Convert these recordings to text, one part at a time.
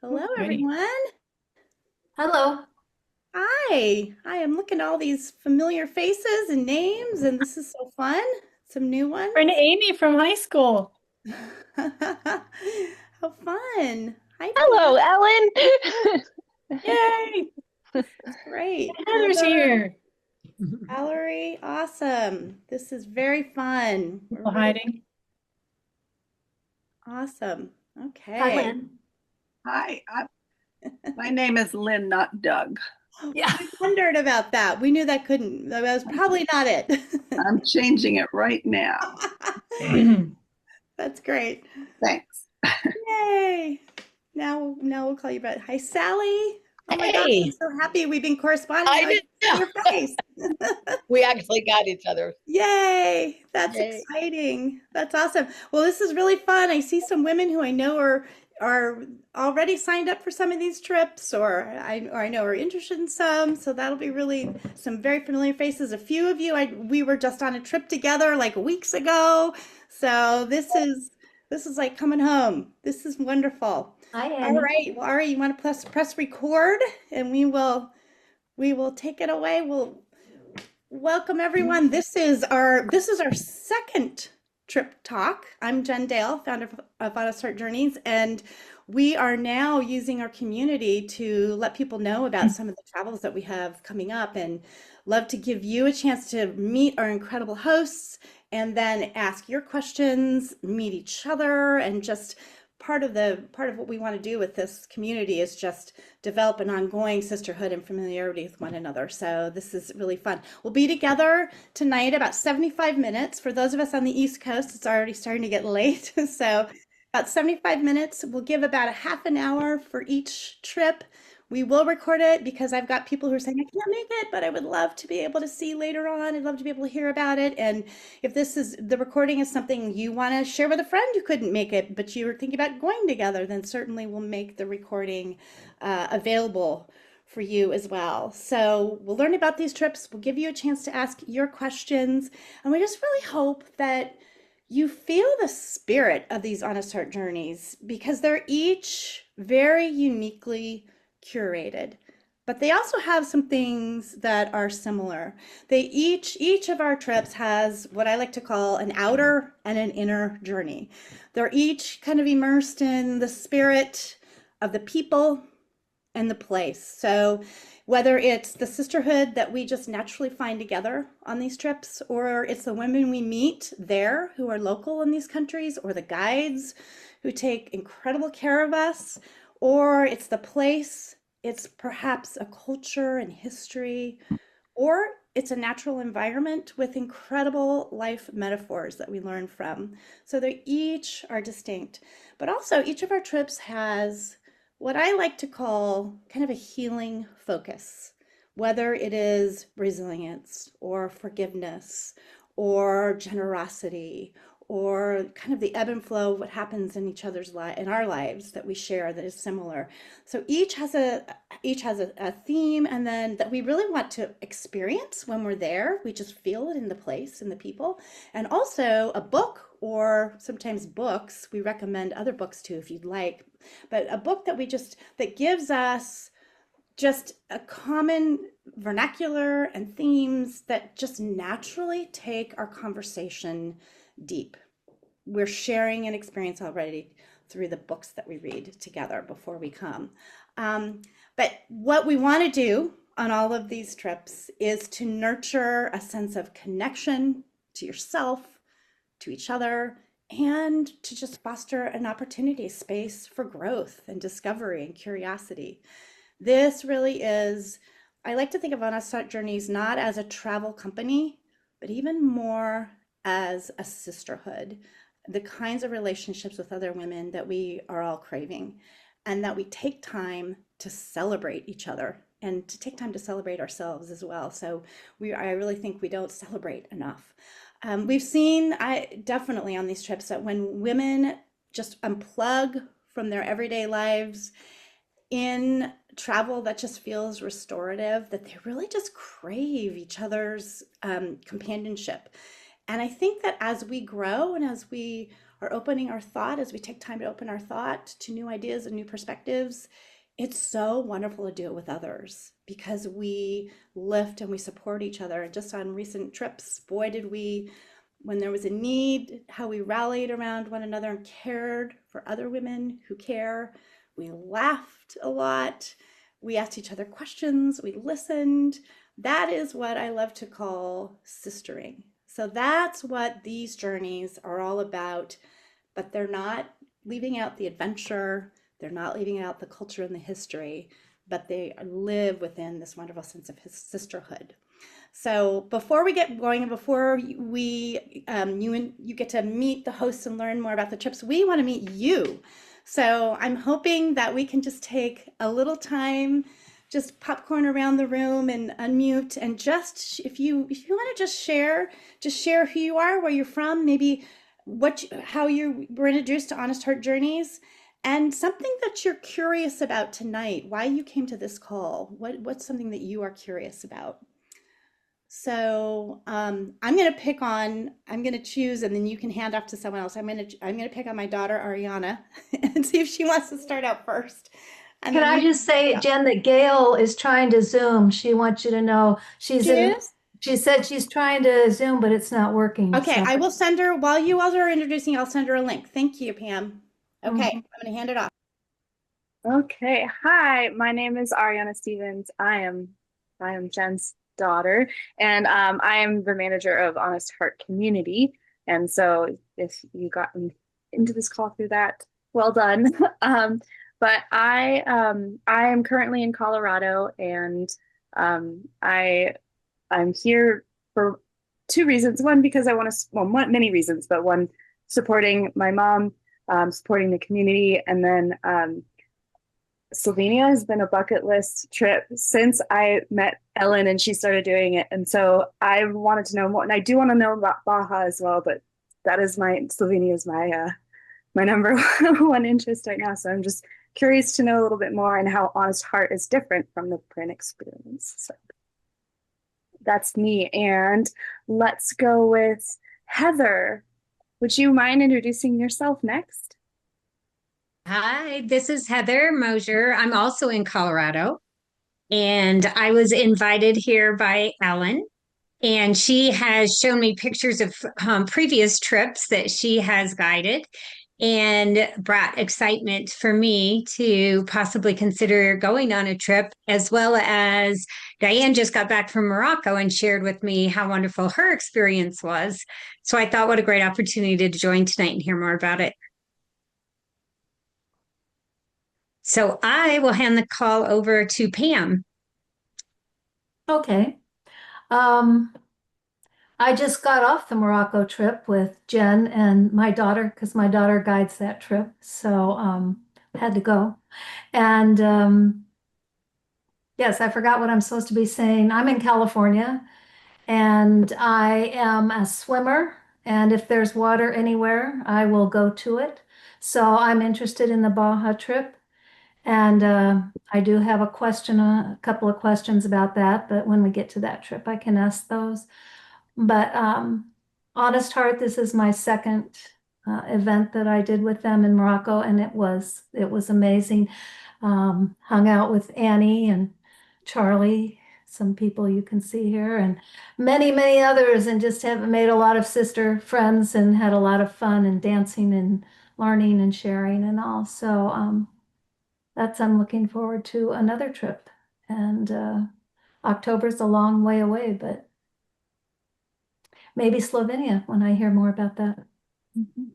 Hello, Ready. everyone. Hello. Hi. Hi, I'm looking at all these familiar faces and names, and this is so fun. Some new Friend ones. Amy from high school. How fun. Hi, Pam. Hello, Ellen. Yay! Great. Heather's Heather, here. Valerie, awesome. This is very fun. We're People really hiding. awesome. Hi, Okay. Lynn. Hi, my name is Lynn, not Doug. Yeah. We wondered about that. We knew that was probably not it. I'm changing it right now. That's great. Thanks. Yay. Now we'll call you back. Hi, Sally. Oh my gosh, I'm Hey, so happy we've been corresponding. Now I I can see know. your face. We actually got each other. Yay. That's Yay. exciting. That's awesome. Well, this is really fun. I see some women who I know are already signed up for some of these trips or I know are interested in some. So that'll be really some very familiar faces. A few of you we were just on a trip together like weeks ago. So this is like coming home. This is wonderful. Hi, All Annie. right. Well, all right, you want to press record and we will take it away. We'll welcome everyone. This is our second trip talk. I'm Jen Dale, founder of Honest Heart Journeys, and we are now using our community to let people know about some of the travels that we have coming up, and love to give you a chance to meet our incredible hosts and then ask your questions, meet each other, and just part of what we want to do with this community is just develop an ongoing sisterhood and familiarity with one another. So this is really fun. We'll be together tonight about 75 minutes. For those of us on the East Coast, it's already starting to get late. So about 75 minutes. We'll give about a half an hour for each trip. We will record it because I've got people who are saying, I can't make it, but I would love to be able to see later on. I'd love to be able to hear about it. And if the recording is something you want to share with a friend who couldn't make it, but you were thinking about going together, then certainly we'll make the recording available for you as well. So we'll learn about these trips. We'll give you a chance to ask your questions. And we just really hope that you feel the spirit of these Honest Heart journeys because they're each very uniquely curated. But they also have some things that are similar. Each of our trips has what I like to call an outer and an inner journey. They're each kind of immersed in the spirit of the people and the place. So whether it's the sisterhood that we just naturally find together on these trips, or it's the women we meet there who are local in these countries, or the guides who take incredible care of us, or it's the place, it's perhaps a culture and history, or it's a natural environment with incredible life metaphors that we learn from. So they each are distinct. But also, each of our trips has what I like to call kind of a healing focus, whether it is resilience or forgiveness or generosity or kind of the ebb and flow of what happens in in our lives that we share that is similar. So each has a theme and then that we really want to experience when we're there. We just feel it in the place and the people. And also a book or sometimes books. We recommend other books too if you'd like. But a book that gives us just a common vernacular and themes that just naturally take our conversation deep. We're sharing an experience already through the books that we read together before we come. But what we want to do on all of these trips is to nurture a sense of connection to yourself, to each other, and to just foster an opportunity, space for growth and discovery and curiosity. This really is, I like to think of Honest Start Journeys not as a travel company, but even more as a sisterhood, the kinds of relationships with other women that we are all craving, and that we take time to celebrate each other and to take time to celebrate ourselves as well. So I really think we don't celebrate enough. We've seen, I definitely on these trips that when women just unplug from their everyday lives in travel that just feels restorative, that they really just crave each other's companionship. And I think that as we grow and as we are opening our thought, as we take time to open our thought to new ideas and new perspectives, it's so wonderful to do it with others because we lift and we support each other. And just on recent trips, boy, did we, when there was a need, how we rallied around one another and cared for other women who care. We laughed a lot. We asked each other questions. We listened. That is what I love to call sistering. So that's what these journeys are all about, but they're not leaving out the adventure. They're not leaving out the culture and the history, but they live within this wonderful sense of sisterhood. So before we get going and before you get to meet the hosts and learn more about the trips, we want to meet you. So I'm hoping that we can just take a little time, just popcorn around the room and unmute, and just if you want to just share who you are, where you're from, maybe how you were introduced to Honest Heart Journeys, and something that you're curious about tonight, why you came to this call, what's something that you are curious about. So I'm going to choose, and then you can hand off to someone else. I'm going to pick on my daughter, Ariana, and see if she wants to start out first. And Can then I just say, Jen, that Gail is trying to Zoom. She wants you to know She is? she said she's trying to Zoom, but it's not working. Okay, so- I will send her, while you all are introducing, I'll send her a link. Thank you, Pam. Okay, I'm going to hand it off. Okay. Hi, my name is Ariana Stevens. I am Jen's daughter, and I am the manager of Honest Heart Community. And so if you got into this call through that, well done. But I am currently in Colorado, and I'm here for two reasons. One, because I want to, well, many reasons, but one, supporting my mom, supporting the community, and then Slovenia has been a bucket list trip since I met Ellen and she started doing it. And so I wanted to know more, and I do want to know about Baja as well, but Slovenia is my number one interest right now. So I'm just curious to know a little bit more and how Honest Heart is different from the print experience. So that's me. And let's go with Heather. Would you mind introducing yourself next? Hi, this is Heather Mosier. I'm also in Colorado, and I was invited here by Ellen, and she has shown me pictures of previous trips that she has guided and brought excitement for me to possibly consider going on a trip, as well as Diane just got back from Morocco and shared with me how wonderful her experience was. So I thought what a great opportunity to join tonight and hear more about it. So I will hand the call over to Pam. Okay. I just got off the Morocco trip with Jen and my daughter because my daughter guides that trip. So had to go. And yes, I forgot what I'm supposed to be saying. I'm in California and I am a swimmer. And if there's water anywhere, I will go to it. So I'm interested in the Baja trip. And I do have a couple of questions about that, but when we get to that trip, I can ask those. But Honest Heart, this is my second event that I did with them in Morocco, and it was amazing. Hung out with Annie and Charlie, some people you can see here, and many, many others, and just have made a lot of sister friends and had a lot of fun and dancing and learning and sharing and all. So I'm looking forward to another trip. And October's a long way away, but maybe Slovenia when I hear more about that. Mhm.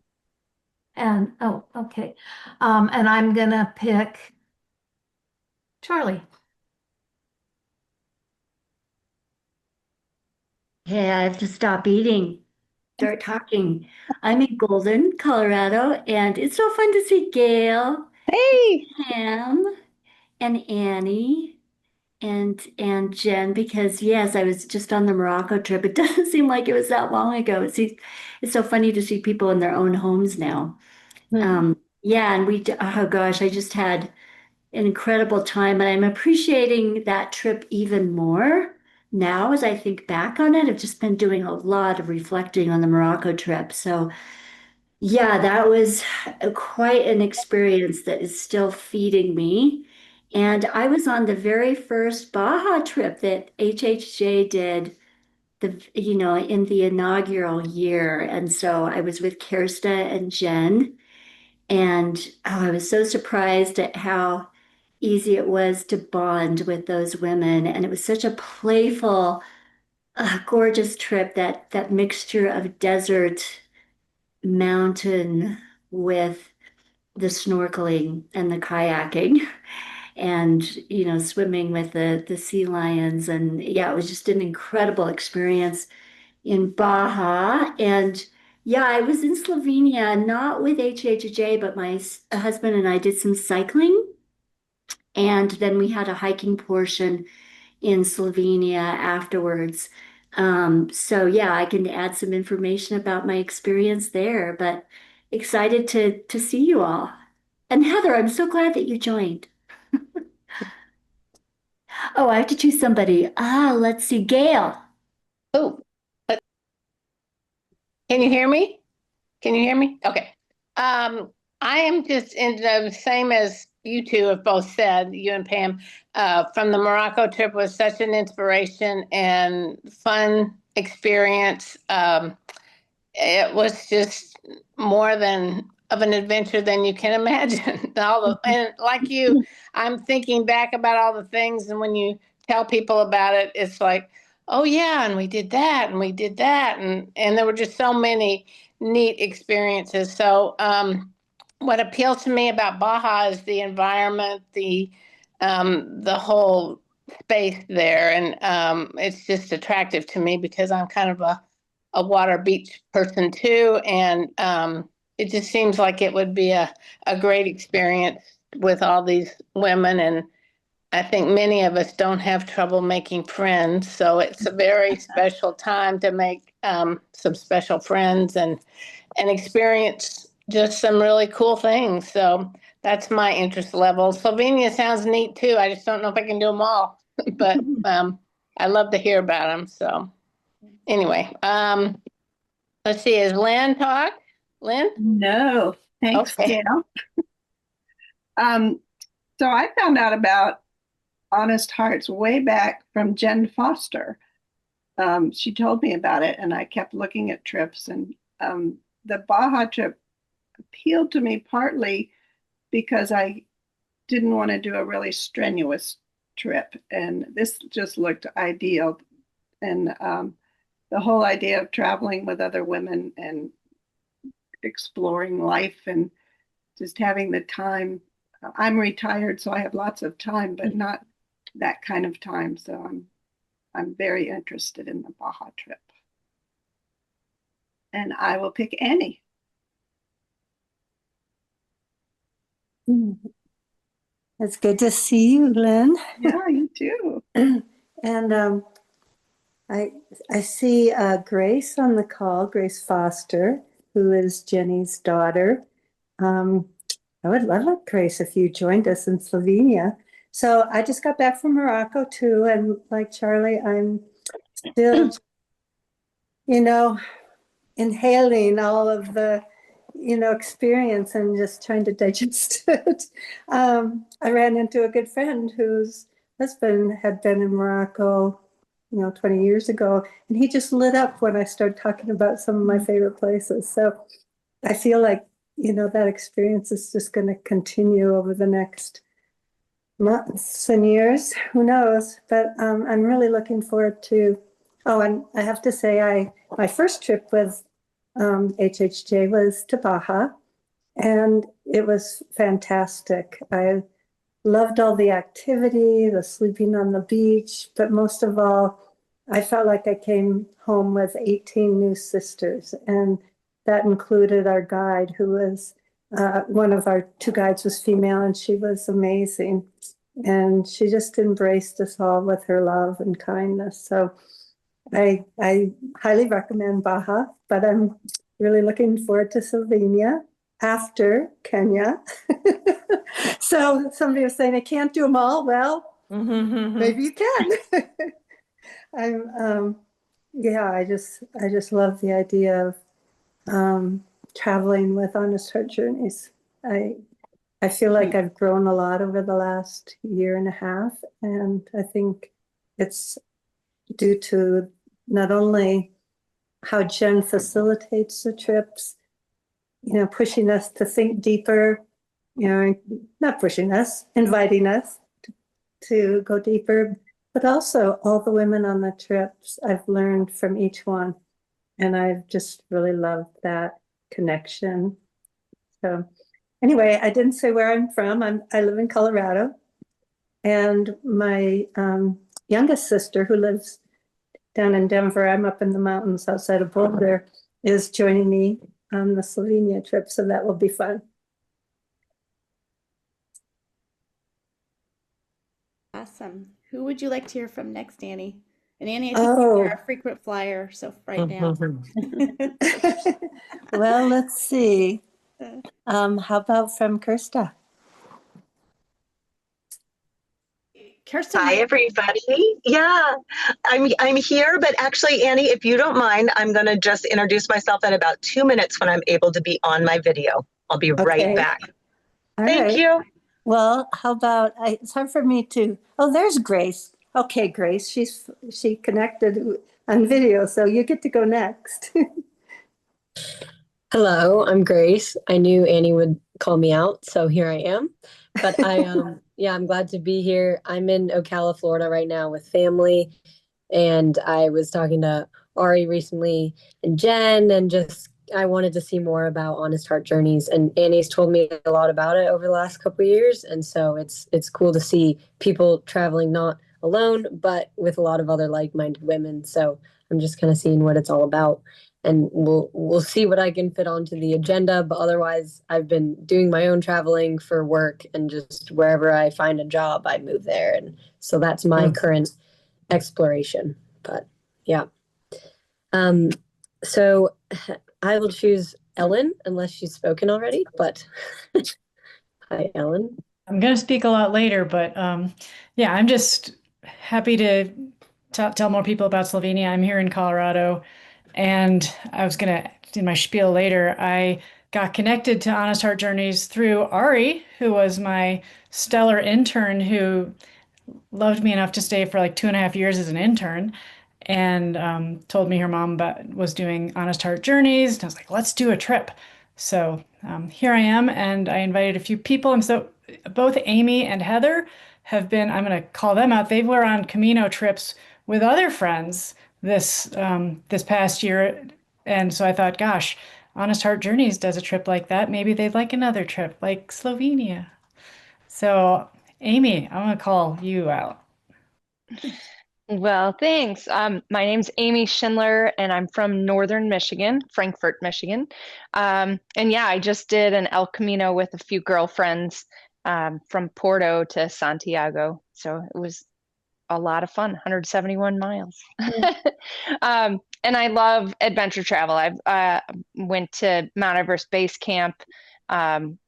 And oh, okay. And I'm gonna pick Charlie. Hey, I have to stop eating, start talking. I'm in Golden, Colorado, and it's so fun to see Gail, Hey, Pam, and Annie, and Jen, because yes, I was just on the Morocco trip. It doesn't seem like it was that long ago. It's so funny to see people in their own homes now. Yeah, and oh gosh, I just had an incredible time, and I'm appreciating that trip even more now as I think back on it. I've just been doing a lot of reflecting on the Morocco trip. So yeah, that was quite an experience that is still feeding me. And I was on the very first Baja trip that HHJ did in the inaugural year. And so I was with Kerste and Jen. And I was so surprised at how easy it was to bond with those women. And it was such a playful, gorgeous trip, that mixture of desert, mountain with the snorkeling and the kayaking and swimming with the sea lions. And yeah, it was just an incredible experience in Baja. And yeah, I was in Slovenia, not with HHJ, but my husband and I did some cycling. And then we had a hiking portion in Slovenia afterwards. So yeah, I can add some information about my experience there, but excited to see you all. And Heather, I'm so glad that you joined. Oh, I have to choose somebody. Let's see, Gail. Oh, can you hear me? Can you hear me? Okay. I am just in the same as you two have both said, you and Pam, from the Morocco trip was such an inspiration and fun experience. It was just more than of an adventure than you can imagine. And like you, I'm thinking back about all the things, and when you tell people about it, it's like, oh yeah, and we did that, and we did that, and there were just so many neat experiences. So, what appeals to me about Baja is the environment, the whole space there, and it's just attractive to me because I'm kind of a water beach person too, and it just seems like it would be a great experience with all these women. And I think many of us don't have trouble making friends, so it's a very special time to make some special friends and experience just some really cool things. So that's my interest level. Slovenia sounds neat too. I just don't know if I can do them all, but I love to hear about them. So anyway, let's see. Is Lynn talk? Lynn? No, thanks, Okay. Gail. So I found out about Honest Hearts way back from Jen Foster. She told me about it, and I kept looking at trips. And the Baja trip appealed to me partly because I didn't want to do a really strenuous trip, and this just looked ideal. And the whole idea of traveling with other women and exploring life and just having the time. I'm retired, so I have lots of time, but not that kind of time. So I'm very interested in the Baja trip. And I will pick Annie. It's good to see you, Lynn. Yeah, you too. And I see Grace on the call, Grace Foster, who is Jenny's daughter. I would love it, Grace, if you joined us in Slovenia. So I just got back from Morocco too, and like Charlie, I'm still, inhaling all of the, experience and just trying to digest it. I ran into a good friend whose husband had been in Morocco, 20 years ago, and he just lit up when I started talking about some of my favorite places. So I feel like, that experience is just going to continue over the next months and years. Who knows? But I'm really looking forward to. Oh, and I have to say, my first trip with HHJ was to Baja, and it was fantastic. I loved all the activity, the sleeping on the beach, but most of all, I felt like I came home with 18 new sisters, and that included our guide, who was one of our two guides was female, and she was amazing. And she just embraced us all with her love and kindness. So I highly recommend Baja, but I'm really looking forward to Slovenia after Kenya. So somebody was saying, I can't do them all. Well, maybe you can. I'm yeah, I just love the idea of traveling with Honest Heart Journeys. I feel like I've grown a lot over the last year and a half, and I think it's due to not only how Jen facilitates the trips, pushing us to think deeper, not pushing us, inviting us to go deeper, but also all the women on the trips. I've learned from each one, and I've just really loved that connection. So anyway, I didn't say where I'm from. I live in Colorado, and my youngest sister, who lives down in Denver, I'm up in the mountains outside of Boulder, is joining me on the Slovenia trip, so that will be fun. Awesome. Who would you like to hear from next, Annie? And Annie, I think you're a frequent flyer, so right now. Well, let's see. How about from Kerste? Kirsten, Hi, everybody. Yeah, I'm here, but actually, Annie, if you don't mind, I'm going to just introduce myself in about 2 minutes when I'm able to be on my video. I'll be right back. Thank you. Well, how about it's hard for me to. Oh, there's Grace. Okay, Grace, she connected on video, so you get to go next. Hello, I'm Grace. I knew Annie would call me out, so here I am. But I'm glad to be here. I'm in Ocala, Florida right now with family, and I was talking to Ari recently and Jen, and just I wanted to see more about Honest Heart Journeys, and Annie's told me a lot about it over the last couple of years, and so it's cool to see people traveling not alone, but with a lot of other like-minded women. So I'm just kind of seeing what it's all about, and we'll see what I can fit onto the agenda. But otherwise, I've been doing my own traveling for work, and just wherever I find a job, I move there, and so that's my current exploration. But yeah, so I will choose Ellen unless she's spoken already. But hi, Ellen. I'm going to speak a lot later, but yeah, I'm just happy to tell more people about Slovenia. I'm here in Colorado, and I was going to, in my spiel later, I got connected to Honest Heart Journeys through Ari, who was my stellar intern who loved me enough to stay for like 2.5 years as an intern, and told me her mom was doing Honest Heart Journeys. And I was like, let's do a trip. So here I am, and I invited a few people. And so both Amy and Heather have been, I'm going to call them out. They were on Camino trips with other friends this past year. And so I thought, gosh, Honest Heart Journeys does a trip like that. Maybe they'd like another trip like Slovenia. So Amy, I'm going to call you out. Well, thanks. My name's Amy Schindler, and I'm from Northern Michigan, Frankfort, Michigan. And yeah, I just did an El Camino with a few girlfriends from Porto to Santiago. So it was a lot of fun, 171 miles. And I love adventure travel. I've went to Mount Everest Base Camp, and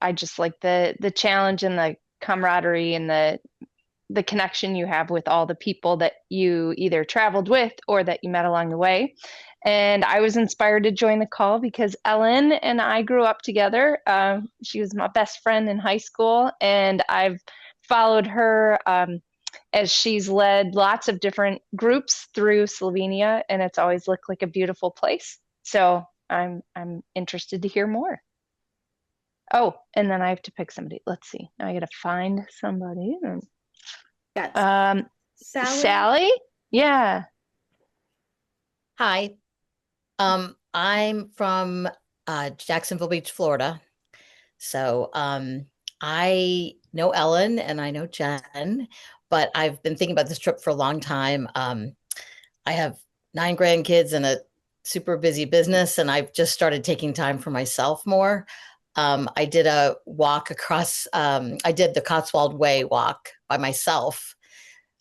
I just like the challenge and the camaraderie and the connection you have with all the people that you either traveled with or that you met along the way. And I was inspired to join the call because Ellen and I grew up together. She was my best friend in high school, and I've followed her as she's led lots of different groups through Slovenia, and it's always looked like a beautiful place. So I'm interested to hear more. Oh, and then I have to pick somebody. Let's see. Now I got to find somebody. Sally? Yeah. Hi. I'm from Jacksonville Beach, Florida. So I know Ellen and I know Jen, but I've been thinking about this trip for a long time. I have 9 grandkids and a super busy business, and I've just started taking time for myself more. I did a walk across, I did the Cotswold Way walk by myself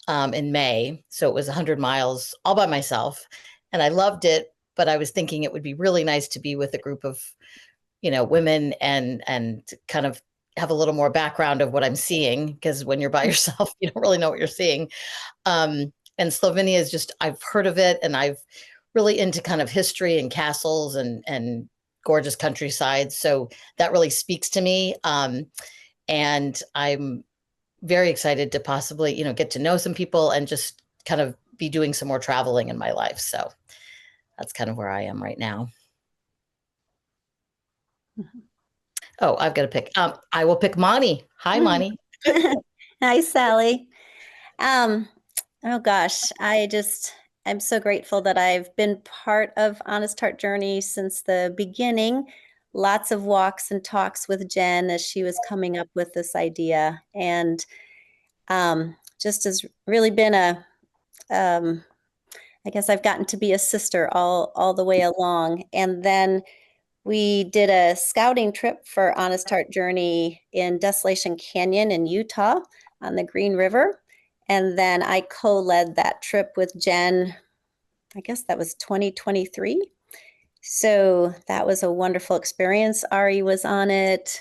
in May. So it was 100 miles all by myself, and I loved it. But I was thinking it would be really nice to be with a group of, women and kind of have a little more background of what I'm seeing, because when you're by yourself, you don't really know what you're seeing. And Slovenia is just, I've heard of it, and I've really into kind of history and castles and gorgeous countryside. So that really speaks to me. And I'm very excited to possibly, get to know some people and just kind of be doing some more traveling in my life. So that's kind of where I am right now. Oh, I've got to pick. I will pick Monnie. Hi, Monnie. Hi, Sally. Oh gosh, I'm so grateful that I've been part of Honest Heart Journey since the beginning. Lots of walks and talks with Jen as she was coming up with this idea, and just has really been I guess I've gotten to be a sister all the way along. And then we did a scouting trip for Honest Heart Journey in Desolation Canyon in Utah on the Green River. And then I co-led that trip with Jen. I guess that was 2023. So that was a wonderful experience. Ari was on it.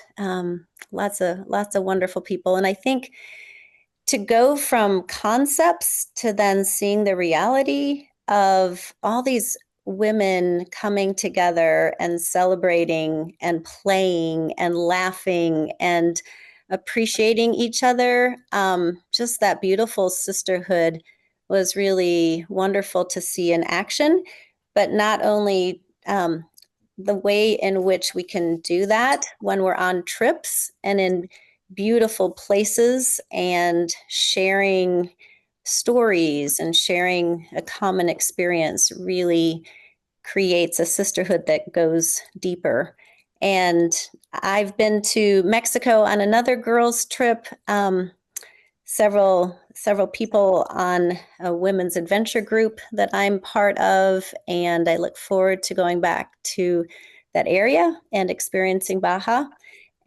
Lots of wonderful people. And I think to go from concepts to then seeing the reality of all these women coming together and celebrating and playing and laughing and appreciating each other, just that beautiful sisterhood was really wonderful to see in action. But not only the way in which we can do that when we're on trips and in beautiful places and sharing stories and sharing a common experience really creates a sisterhood that goes deeper. And I've been to Mexico on another girls' trip. Several people on a women's adventure group that I'm part of, and I look forward to going back to that area and experiencing Baja.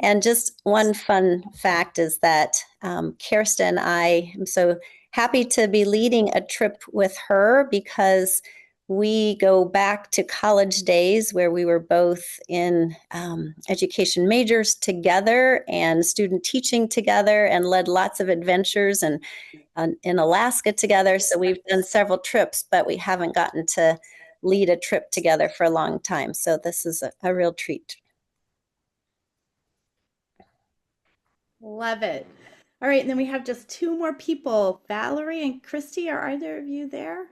And just one fun fact is that Kerste and I am so happy to be leading a trip with her because we go back to college days where we were both in education majors together and student teaching together and led lots of adventures and in Alaska together. So we've done several trips, but we haven't gotten to lead a trip together for a long time. So this is a real treat. Love it. All right, and then we have just two more people. Valerie and Christy, are either of you there?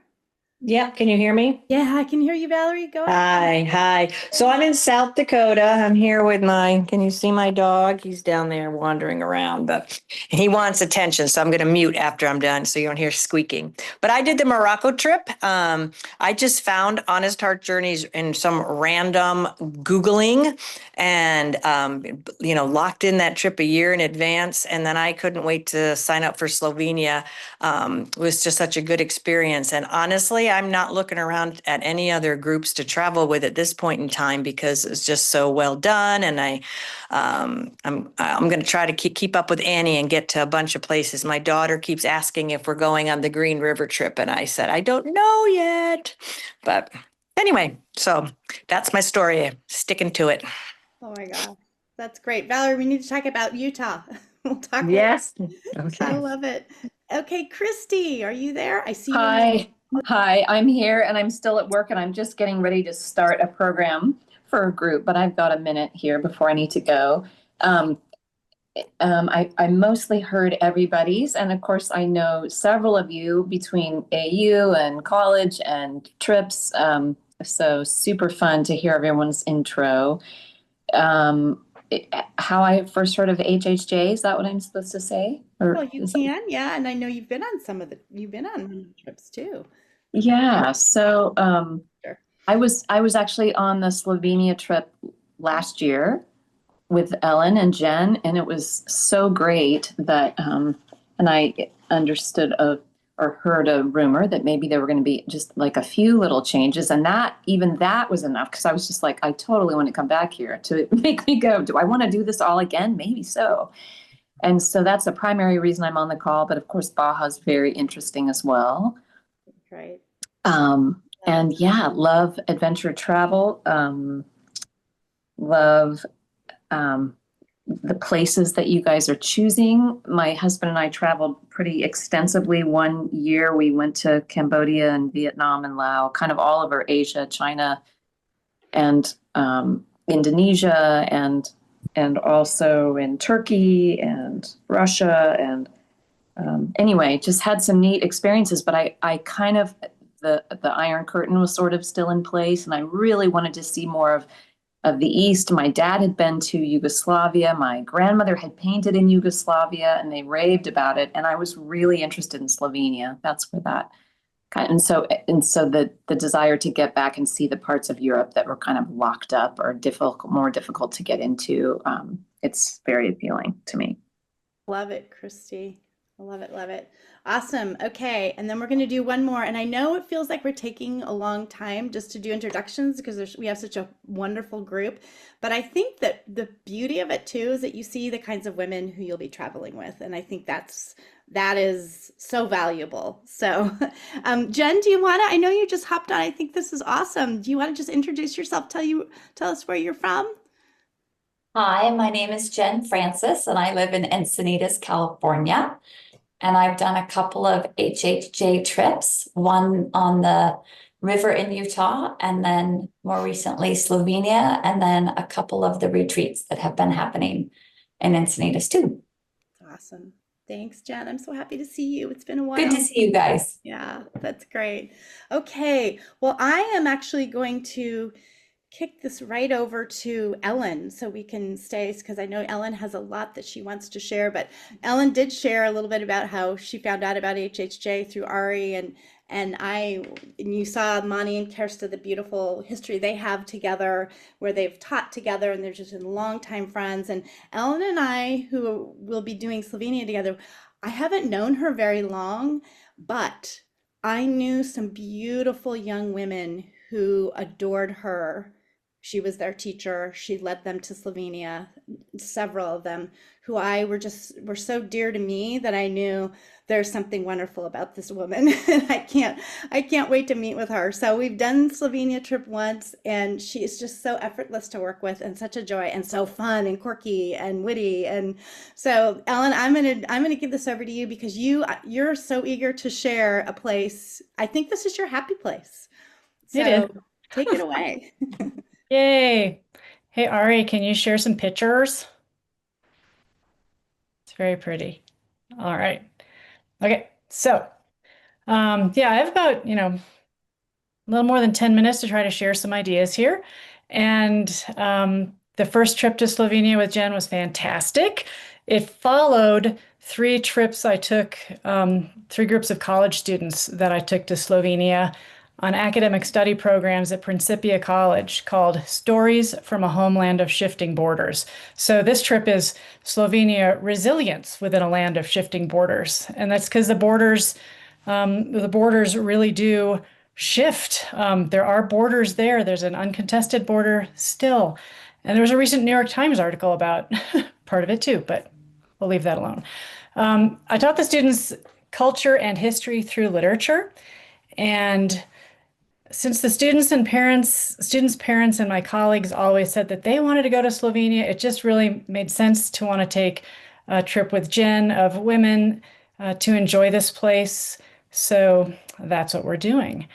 Yeah, can you hear me? Yeah, I can hear you, Valerie. Go ahead. Hi. So I'm in South Dakota. I'm here with can you see my dog? He's down there wandering around, but he wants attention. So I'm going to mute after I'm done so you don't hear squeaking. But I did the Morocco trip. I just found Honest Heart Journeys in some random Googling and, locked in that trip a year in advance. And then I couldn't wait to sign up for Slovenia. It was just such a good experience. And honestly, I'm not looking around at any other groups to travel with at this point in time because it's just so well done. And I'm going to try to keep up with Annie and get to a bunch of places. My daughter keeps asking if we're going on the Green River trip, and I said I don't know yet. But anyway, so that's my story. Sticking to it. Oh my God, that's great, Valerie. We need to talk about Utah. We'll talk. Yes. Okay. I love it. Okay, Christy, are you there? I see you. Hi, I'm here and I'm still at work and I'm just getting ready to start a program for a group, but I've got a minute here before I need to go. I mostly heard everybody's, and of course I know several of you between AU and college and trips. So super fun to hear everyone's intro. How I first heard of HHJ, is that what I'm supposed to say? Well, you can, yeah. And I know you've been on you've been on trips too. Yeah. So sure. I was actually on the Slovenia trip last year with Ellen and Jen, and it was so great that and I understood or heard a rumor that maybe there were going to be just like a few little changes, and that was enough because I was just like, I totally want to come back here to make me go, do I want to do this all again? Maybe so. And so that's the primary reason I'm on the call, but of course Baja is very interesting as well. Right. And yeah, love adventure travel. Love the places that you guys are choosing. My husband and I traveled pretty extensively. One year we went to Cambodia and Vietnam and Laos, kind of all over Asia, China, and Indonesia, and also in Turkey and Russia. And anyway, just had some neat experiences. But I kind of, the Iron Curtain was sort of still in place, and I really wanted to see more of the East. My dad had been to Yugoslavia. My grandmother had painted in Yugoslavia, and they raved about it. And I was really interested in Slovenia. That's where that kind. And so the desire to get back and see the parts of Europe that were kind of locked up or more difficult to get into. It's very appealing to me. Love it, Christy. I love it, love it. Awesome. Okay, and then we're going to do one more. And I know it feels like we're taking a long time just to do introductions because we have such a wonderful group. But I think that the beauty of it too is that you see the kinds of women who you'll be traveling with, and I think that is so valuable. So, Jen, do you want to? I know you just hopped on. I think this is awesome. Do you want to just introduce yourself? Tell us where you're from. Hi, my name is Jen Francis, and I live in Encinitas, California. And I've done a couple of HHJ trips, one on the river in Utah, and then more recently Slovenia, and then a couple of the retreats that have been happening in Encinitas too. Awesome. Thanks, Jen. I'm so happy to see you. It's been a while. Good to see you guys. Yeah, that's great. Okay, well, I am actually going to kick this right over to Ellen so we can stay, because I know Ellen has a lot that she wants to share, but Ellen did share a little bit about how she found out about HHJ through Ari, and you saw Monnie and Kerste, the beautiful history they have together where they've taught together and they're just been longtime friends. And Ellen and I, who will be doing Slovenia together, I haven't known her very long, but I knew some beautiful young women who adored her. She was their teacher. She led them to Slovenia, several of them who were so dear to me that I knew there's something wonderful about this woman. I can't wait to meet with her. So we've done Slovenia trip once, and she is just so effortless to work with and such a joy and so fun and quirky and witty. And so Ellen, I'm gonna give this over to you because you're so eager to share a place. I think this is your happy place. So It is. Take it away. Yay. Hey, Ari, can you share some pictures? It's very pretty. All right. Okay. So, yeah, I have about, a little more than 10 minutes to try to share some ideas here. And the first trip to Slovenia with Jen was fantastic. It followed 3 trips I took, 3 groups of college students that I took to Slovenia on academic study programs at Principia College called Stories from a Homeland of Shifting Borders. So this trip is Slovenia resilience within a land of shifting borders. And that's because the borders really do shift. There are borders there. There's an uncontested border still. And there was a recent New York Times article about part of it too, but we'll leave that alone. I taught the students culture and history through literature. And since the students' parents and my colleagues always said that they wanted to go to Slovenia, it just really made sense to want to take a trip with Jen of women to enjoy this place. So that's what we're doing.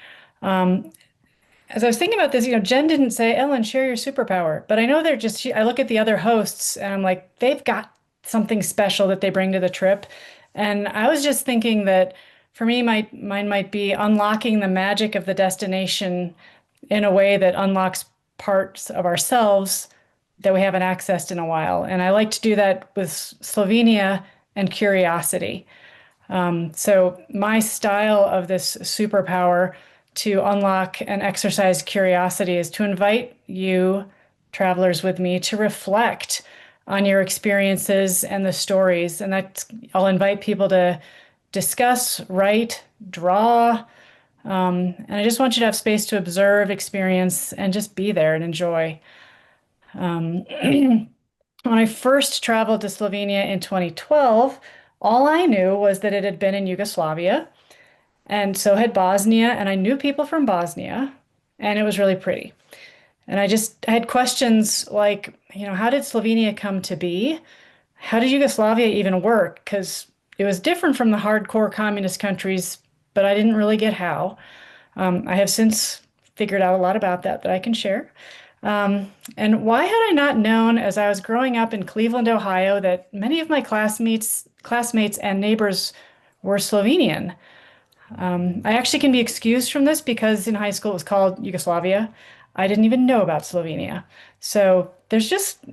As I was thinking about this, Jen didn't say, Ellen, share your superpower. But I know I look at the other hosts and I'm like, they've got something special that they bring to the trip. And I was just thinking that for me, mine might be unlocking the magic of the destination in a way that unlocks parts of ourselves that we haven't accessed in a while. And I like to do that with Slovenia and curiosity. So my style of this superpower to unlock and exercise curiosity is to invite you, travelers with me, to reflect on your experiences and the stories. And I'll invite people to discuss, write, draw. And I just want you to have space to observe, experience, and just be there and enjoy. When I first traveled to Slovenia in 2012, all I knew was that it had been in Yugoslavia, and so had Bosnia, and I knew people from Bosnia, and it was really pretty. And I had questions like, how did Slovenia come to be? How did Yugoslavia even work? Because it was different from the hardcore communist countries, but I didn't really get how. I have since figured out a lot about that I can share. And why had I not known as I was growing up in Cleveland, Ohio, that many of my classmates and neighbors were Slovenian? I actually can be excused from this because in high school it was called Yugoslavia. I didn't even know about Slovenia. So there's just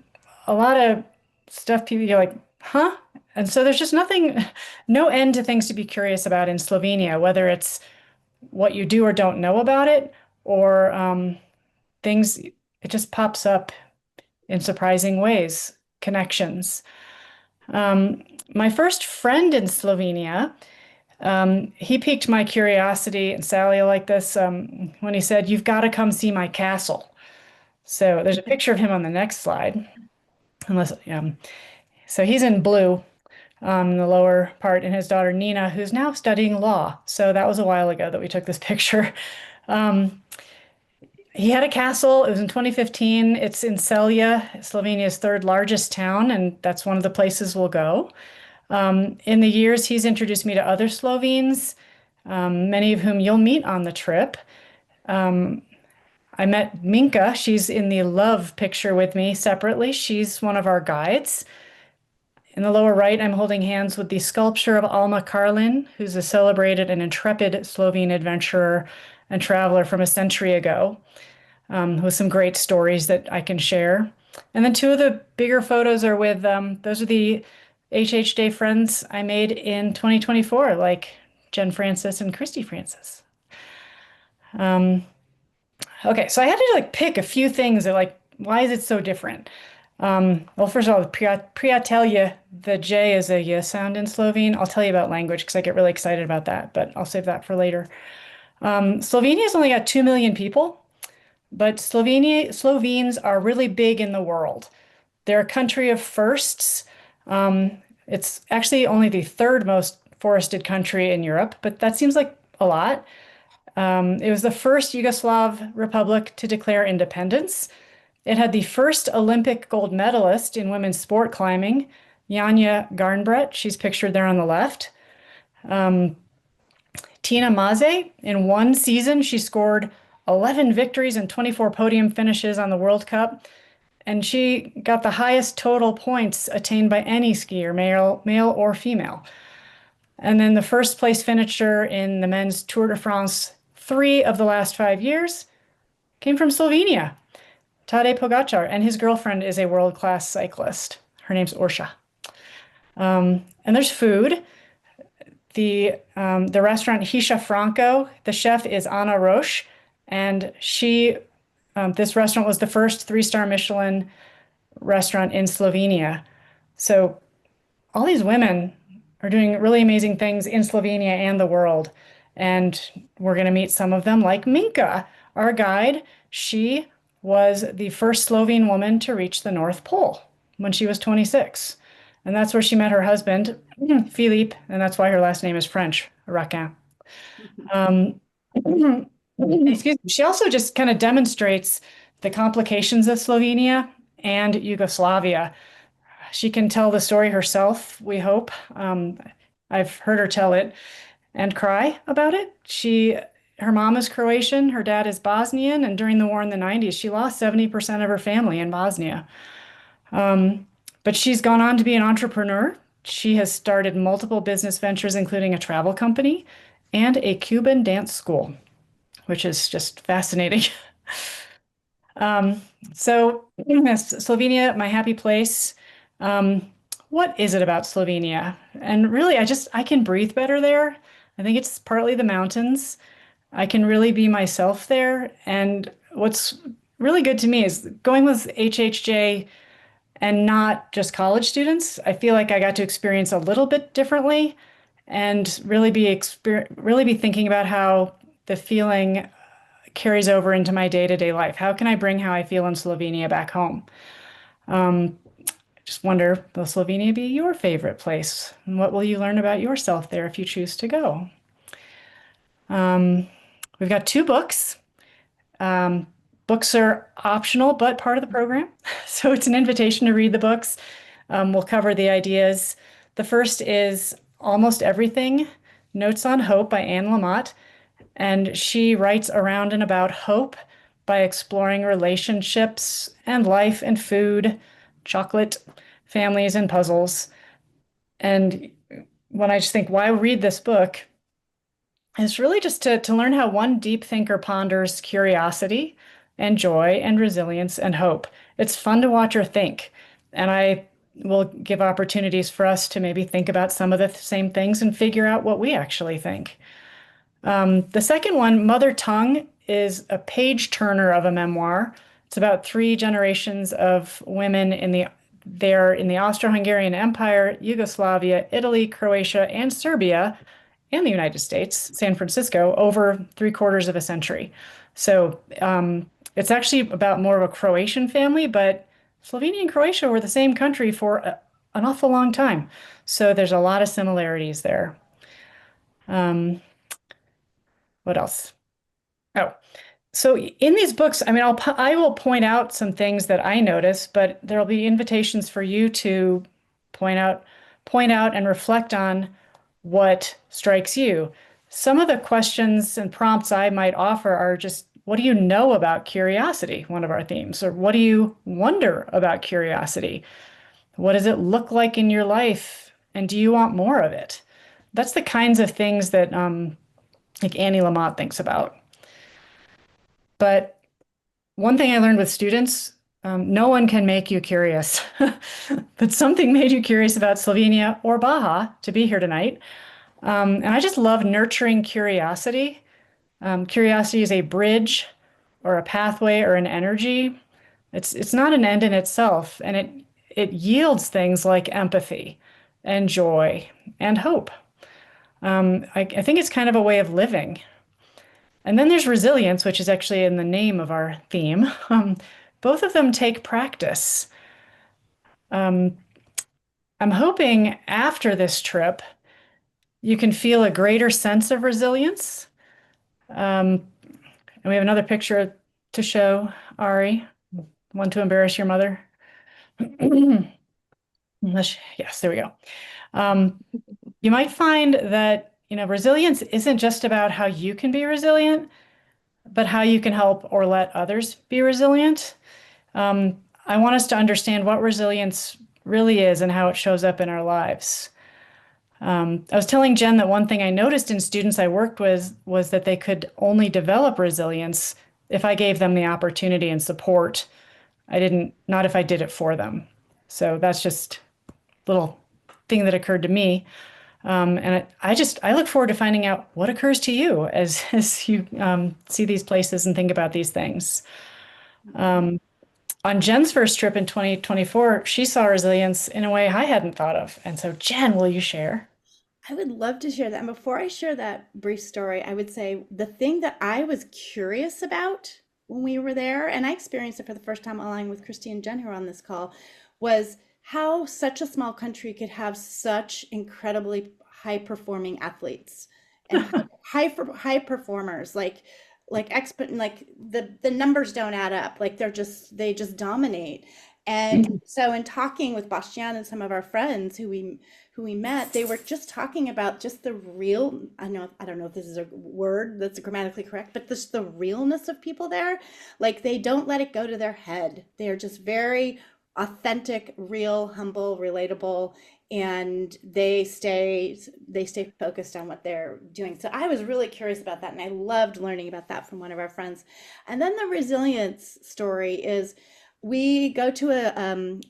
a lot of stuff you're like, huh? And so there's just no end to things to be curious about in Slovenia, whether it's what you do or don't know about it, or things, it just pops up in surprising ways, connections. My first friend in Slovenia, he piqued my curiosity, and Sally will like this, when he said, "You've got to come see my castle." So there's a picture of him on the next slide. So he's in blue in the lower part, and his daughter Nina, who's now studying law. So that was a while ago that we took this picture. He had a castle. It was in 2015. It's in Celje, Slovenia's third largest town, and that's one of the places we'll go. In the years, he's introduced me to other Slovenes, many of whom you'll meet on the trip. I met Minka. She's in the love picture with me separately. She's one of our guides. In the lower right, I'm holding hands with the sculpture of Alma Karlin, who's a celebrated and intrepid Slovene adventurer and traveler from a century ago, with some great stories that I can share. And then two of the bigger photos are with, those are the HH friends I made in 2024, like Jen Francis and Christy Francis. Okay, so I had to pick a few things that why is it so different? Well, first of all, prijatelje, the J is a Y sound in Slovene. I'll tell you about language because I get really excited about that, but I'll save that for later. Slovenia's only got 2 million people, but Slovenes are really big in the world. They're a country of firsts. It's actually only the third most forested country in Europe, but that seems like a lot. It was the first Yugoslav republic to declare independence. It had the first Olympic gold medalist in women's sport climbing, Janja Garnbret. She's pictured there on the left. Tina Maze, in one season, she scored 11 victories and 24 podium finishes on the World Cup. And she got the highest total points attained by any skier, male or female. And then the first place finisher in the men's Tour de France 3 of the last 5 years came from Slovenia. Tadej Pogacar, and his girlfriend is a world-class cyclist. Her name's Orsha. And there's food. The restaurant Hisha Franco, the chef is Anna Roche, and this restaurant was the first 3-star Michelin restaurant in Slovenia. So all these women are doing really amazing things in Slovenia and the world. And we're going to meet some of them, like Minka, our guide. She was the first Slovene woman to reach the North Pole when she was 26. And that's where she met her husband, Philippe, and that's why her last name is French, Raquin. Excuse me. She also just kind of demonstrates the complications of Slovenia and Yugoslavia. She can tell the story herself, we hope. I've heard her tell it and cry about it. Her mom is Croatian, her dad is Bosnian, and during the war in the 90s, she lost 70% of her family in Bosnia. But she's gone on to be an entrepreneur. She has started multiple business ventures, including a travel company and a Cuban dance school, which is just fascinating. So Slovenia, my happy place. What is it about Slovenia? And really, I can breathe better there. I think it's partly the mountains. I can really be myself there. And what's really good to me is going with HHJ and not just college students. I feel like I got to experience a little bit differently and really be thinking about how the feeling carries over into my day-to-day life. How can I bring how I feel in Slovenia back home? Just wonder, will Slovenia be your favorite place? And what will you learn about yourself there if you choose to go? We've got 2 books. Books are optional, but part of the program. So it's an invitation to read the books. We'll cover the ideas. The first is Almost Everything, Notes on Hope by Anne Lamott. And she writes around and about hope by exploring relationships and life and food, chocolate, families, and puzzles. And when I just think, why read this book? It's really just to learn how one deep thinker ponders curiosity and joy and resilience and hope. It's fun to watch her think. And I will give opportunities for us to maybe think about some of the same things and figure out what we actually think. The second one, Mother Tongue, is a page turner of a memoir. It's about 3 generations of women in the Austro-Hungarian Empire, Yugoslavia, Italy, Croatia, and Serbia, and the United States, San Francisco, over 3/4 of a century. So it's actually about more of a Croatian family, but Slovenia and Croatia were the same country for an awful long time. So there's a lot of similarities there. What else? Oh, so in these books, I mean, I will point out some things that I notice, but there'll be invitations for you to point out and reflect on what strikes you. Some of the questions and prompts I might offer are just, what do you know about curiosity? One of our themes. Or what do you wonder about curiosity? What does it look like in your life? And do you want more of it? That's the kinds of things that like Annie Lamott thinks about. But one thing I learned with students, no one can make you curious, but something made you curious about Slovenia or Baja to be here tonight. And I just love nurturing curiosity. Curiosity is a bridge or a pathway or an energy. It's not an end in itself, and it yields things like empathy and joy and hope. I think it's kind of a way of living. And then there's resilience, which is actually in the name of our theme. Both of them take practice. I'm hoping after this trip, you can feel a greater sense of resilience. And we have another picture to show, Ari, one to embarrass your mother. Yes, there we go. You might find that, resilience isn't just about how you can be resilient, but how you can help or let others be resilient. I want us to understand what resilience really is and how it shows up in our lives. I was telling Jen that one thing I noticed in students I worked with was that they could only develop resilience if I gave them the opportunity and support. Not if I did it for them. So that's just a little thing that occurred to me. And I look forward to finding out what occurs to you as you see these places and think about these things. On Jen's first trip in 2024, she saw resilience in a way I hadn't thought of. And so, Jen, will you share? I would love to share that. And before I share that brief story, I would say the thing that I was curious about when we were there, and I experienced it for the first time along with Christy and Jen who are on this call, was how such a small country could have such incredibly high performing athletes and high performers, like the numbers don't add up, like they just dominate. And so in talking with Bastian and some of our friends who we met, they were just talking about just the real, I don't know if this is a word that's grammatically correct, but just the realness of people there. Like they don't let it go to their head. They are just very authentic, real, humble, relatable, and they stay focused on what they're doing. So I was really curious about that, and I loved learning about that from one of our friends. And then the resilience story is we go to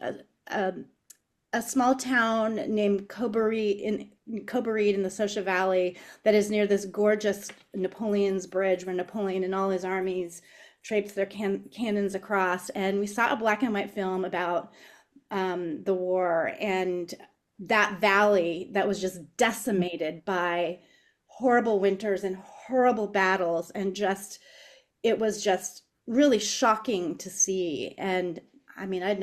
a small town named Coboreed in the Sosha Valley that is near this gorgeous Napoleon's Bridge where Napoleon and all his armies traipsed their cannons across. And we saw a black and white film about the war and that valley that was just decimated by horrible winters and horrible battles, and it was just really shocking to see. And I mean, I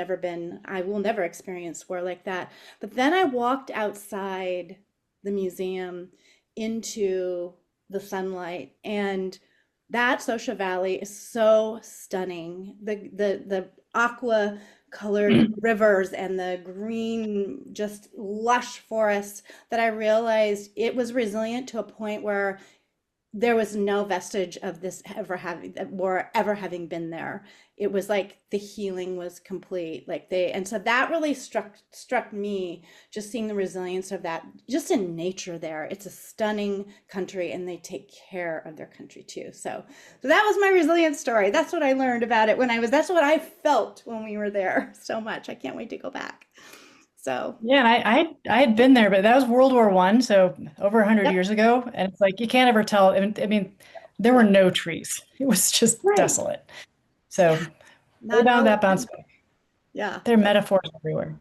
will never experience war like that. But then I walked outside the museum into the sunlight, and that Sosha Valley is so stunning. The aqua colored rivers and the green, just lush forests, that I realized it was resilient to a point where there was no vestige of this ever having been there. It was like the healing was complete. And so that really struck me, just seeing the resilience of that just in nature there. It's a stunning country, and they take care of their country too. So that was my resilience story. That's what I learned about it that's what I felt when we were there so much. I can't wait to go back. So yeah, and I had been there, but that was World War I, so over 100 years ago, and it's like you can't ever tell. I mean, there were no trees; it was just desolate. So that bounce back. Yeah, there are metaphors everywhere.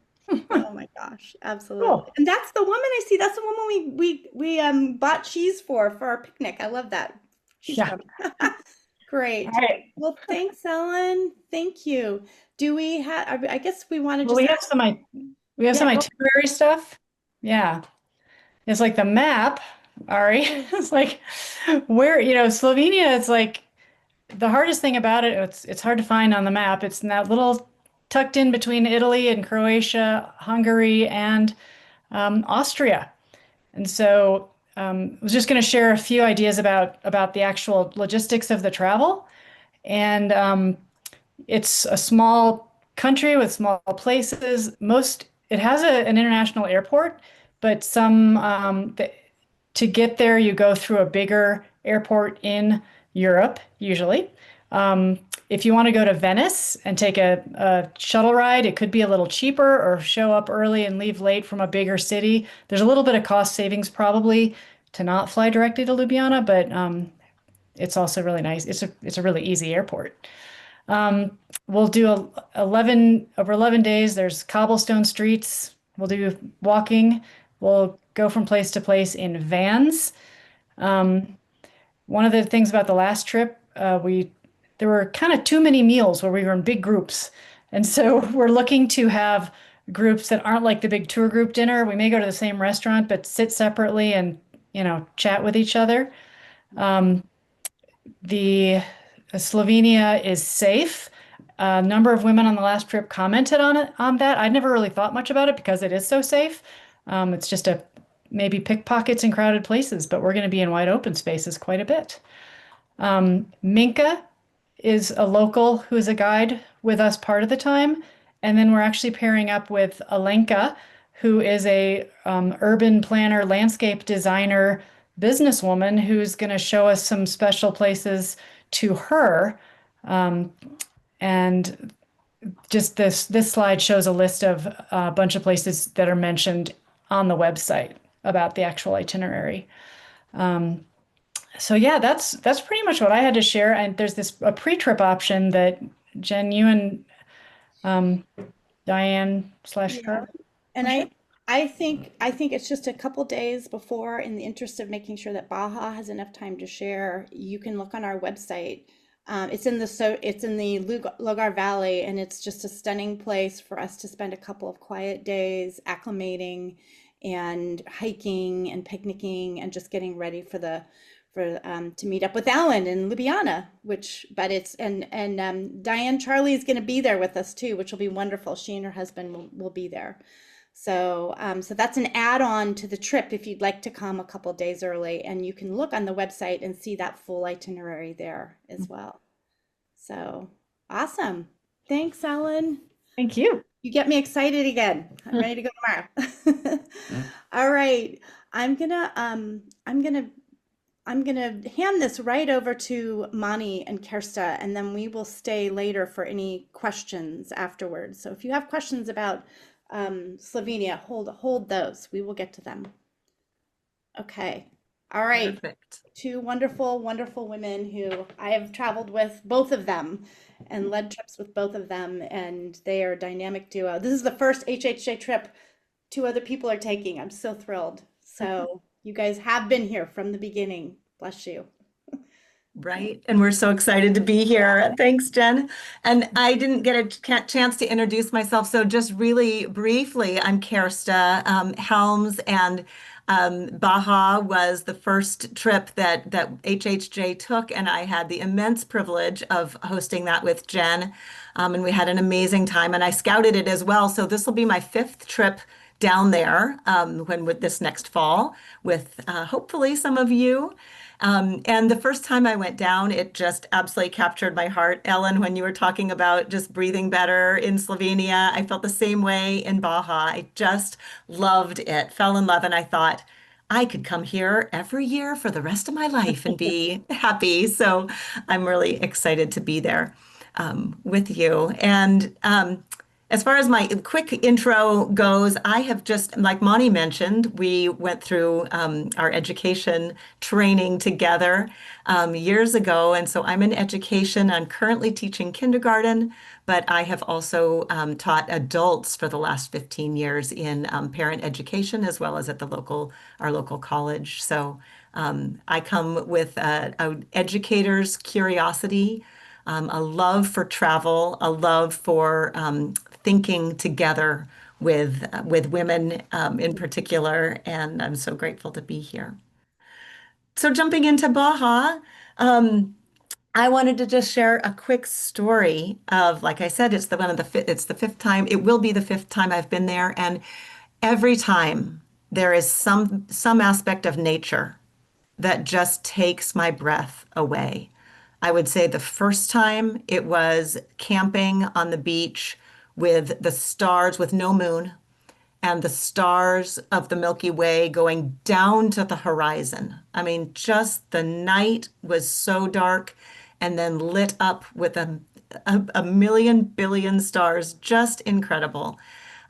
Oh my gosh, absolutely! And that's the woman I see. That's the woman we bought cheese for our picnic. I love that. Yeah. Great. All right. Well, thanks, Ellen. Thank you. Do we have? I guess we want to just. We have some itinerary stuff. Yeah. It's like the map, Ari. It's like where, Slovenia, it's like the hardest thing about it, it's hard to find on the map. It's in that little tucked in between Italy and Croatia, Hungary, and Austria. And so I was just going to share a few ideas about the actual logistics of the travel. And it's a small country with small places. It has an international airport, but to get there, you go through a bigger airport in Europe, usually. If you want to go to Venice and take a shuttle ride, it could be a little cheaper, or show up early and leave late from a bigger city. There's a little bit of cost savings probably to not fly directly to Ljubljana, but it's also really nice. It's a really easy airport. We'll do 11 days. There's cobblestone streets. We'll do walking. We'll go from place to place in vans. One of the things about the last trip, there were kind of too many meals where we were in big groups. And so we're looking to have groups that aren't like the big tour group dinner. We may go to the same restaurant, but sit separately and, chat with each other. Slovenia is safe. A number of women on the last trip commented on that. I'd never really thought much about it because it is so safe. It's just maybe pickpockets in crowded places, but we're going to be in wide open spaces quite a bit. Minka is a local who is a guide with us part of the time. And then we're actually pairing up with Alenka, who is a urban planner, landscape designer, businesswoman who's going to show us some special places to her. And just this slide shows a list of a bunch of places that are mentioned on the website about the actual itinerary. So yeah, that's pretty much what I had to share. And there's a pre-trip option that Jen, you and Diane / Charlie. And I think it's just a couple days before, in the interest of making sure that Baja has enough time to share. You can look on our website. It's in the Logar Valley, and it's just a stunning place for us to spend a couple of quiet days acclimating and hiking and picnicking and just getting ready to meet up with Alan in Ljubljana, and Diane Charlie is going to be there with us too, which will be wonderful. She and her husband will be there. So that's an add-on to the trip if you'd like to come a couple days early, and you can look on the website and see that full itinerary there as well. So awesome. Thanks, Ellen. Thank you. You get me excited again. I'm ready to go tomorrow. All right. I'm gonna hand this right over to Monnie and Kerste, and then we will stay later for any questions afterwards. So if you have questions about Slovenia, hold those. We will get to them. Okay. All right. Perfect. Two wonderful, wonderful women who I have traveled with, both of them, and led trips with both of them, and they are a dynamic duo. This is the first HHJ trip 2 other people are taking. I'm so thrilled. So you guys have been here from the beginning. Bless you. Right. And we're so excited to be here. Thanks, Jen. And I didn't get a chance to introduce myself. So just really briefly, I'm Kerste. Helms and Baja was the first trip that HHJ took, and I had the immense privilege of hosting that with Jen. And we had an amazing time, and I scouted it as well. So this will be my fifth trip down there with this next fall with hopefully some of you. And the first time I went down, it just absolutely captured my heart. Ellen, when you were talking about just breathing better in Slovenia, I felt the same way in Baja. I just loved it, fell in love, and I thought, I could come here every year for the rest of my life and be happy. So I'm really excited to be there with you. And as far as my quick intro goes, I have just, like Monnie mentioned, we went through our education training together years ago. And so I'm in education. I'm currently teaching kindergarten, but I have also taught adults for the last 15 years in parent education, as well as at our local college. So I come with an educator's curiosity, a love for travel, a love for thinking together with women in particular, and I'm so grateful to be here. So jumping into Baja, I wanted to just share a quick story of, like I said, it's the fifth time. It will be the fifth time I've been there, and every time there is some aspect of nature that just takes my breath away. I would say the first time it was camping on the beach with the stars, with no moon, and the stars of the Milky Way going down to the horizon. I mean, just the night was so dark and then lit up with a million billion stars, just incredible.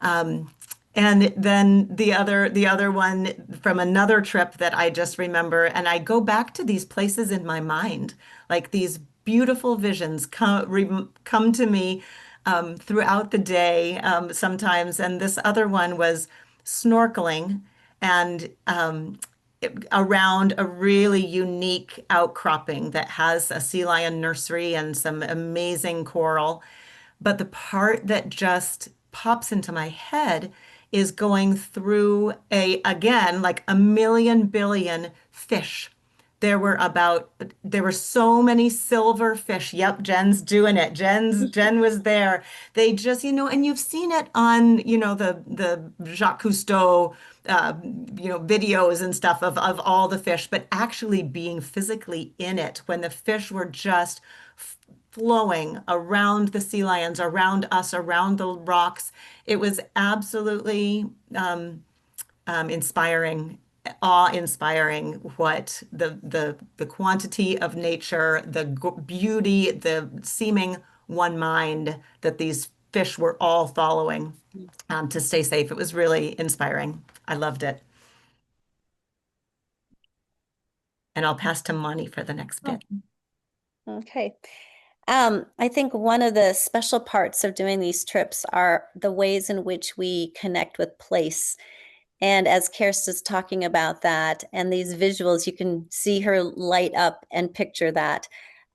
And then the other one from another trip that I just remember, and I go back to these places in my mind, like these beautiful visions come to me throughout the day sometimes. And this other one was snorkeling and around a really unique outcropping that has a sea lion nursery and some amazing coral. But the part that just pops into my head is going through again, like a million billion fish. There were so many silver fish. Yep, Jen's doing it. Jen was there. They just, and you've seen it on, the Jacques Cousteau, videos and stuff of all the fish, but actually being physically in it when the fish were just flowing around the sea lions, around us, around the rocks. It was absolutely inspiring, awe-inspiring what the quantity of nature, the beauty, the seeming one mind that these fish were all following to stay safe. It was really inspiring. I loved it. And I'll pass to Monnie for the next bit. Okay. I think one of the special parts of doing these trips are the ways in which we connect with place. And as Kerste is talking about that and these visuals, you can see her light up and picture that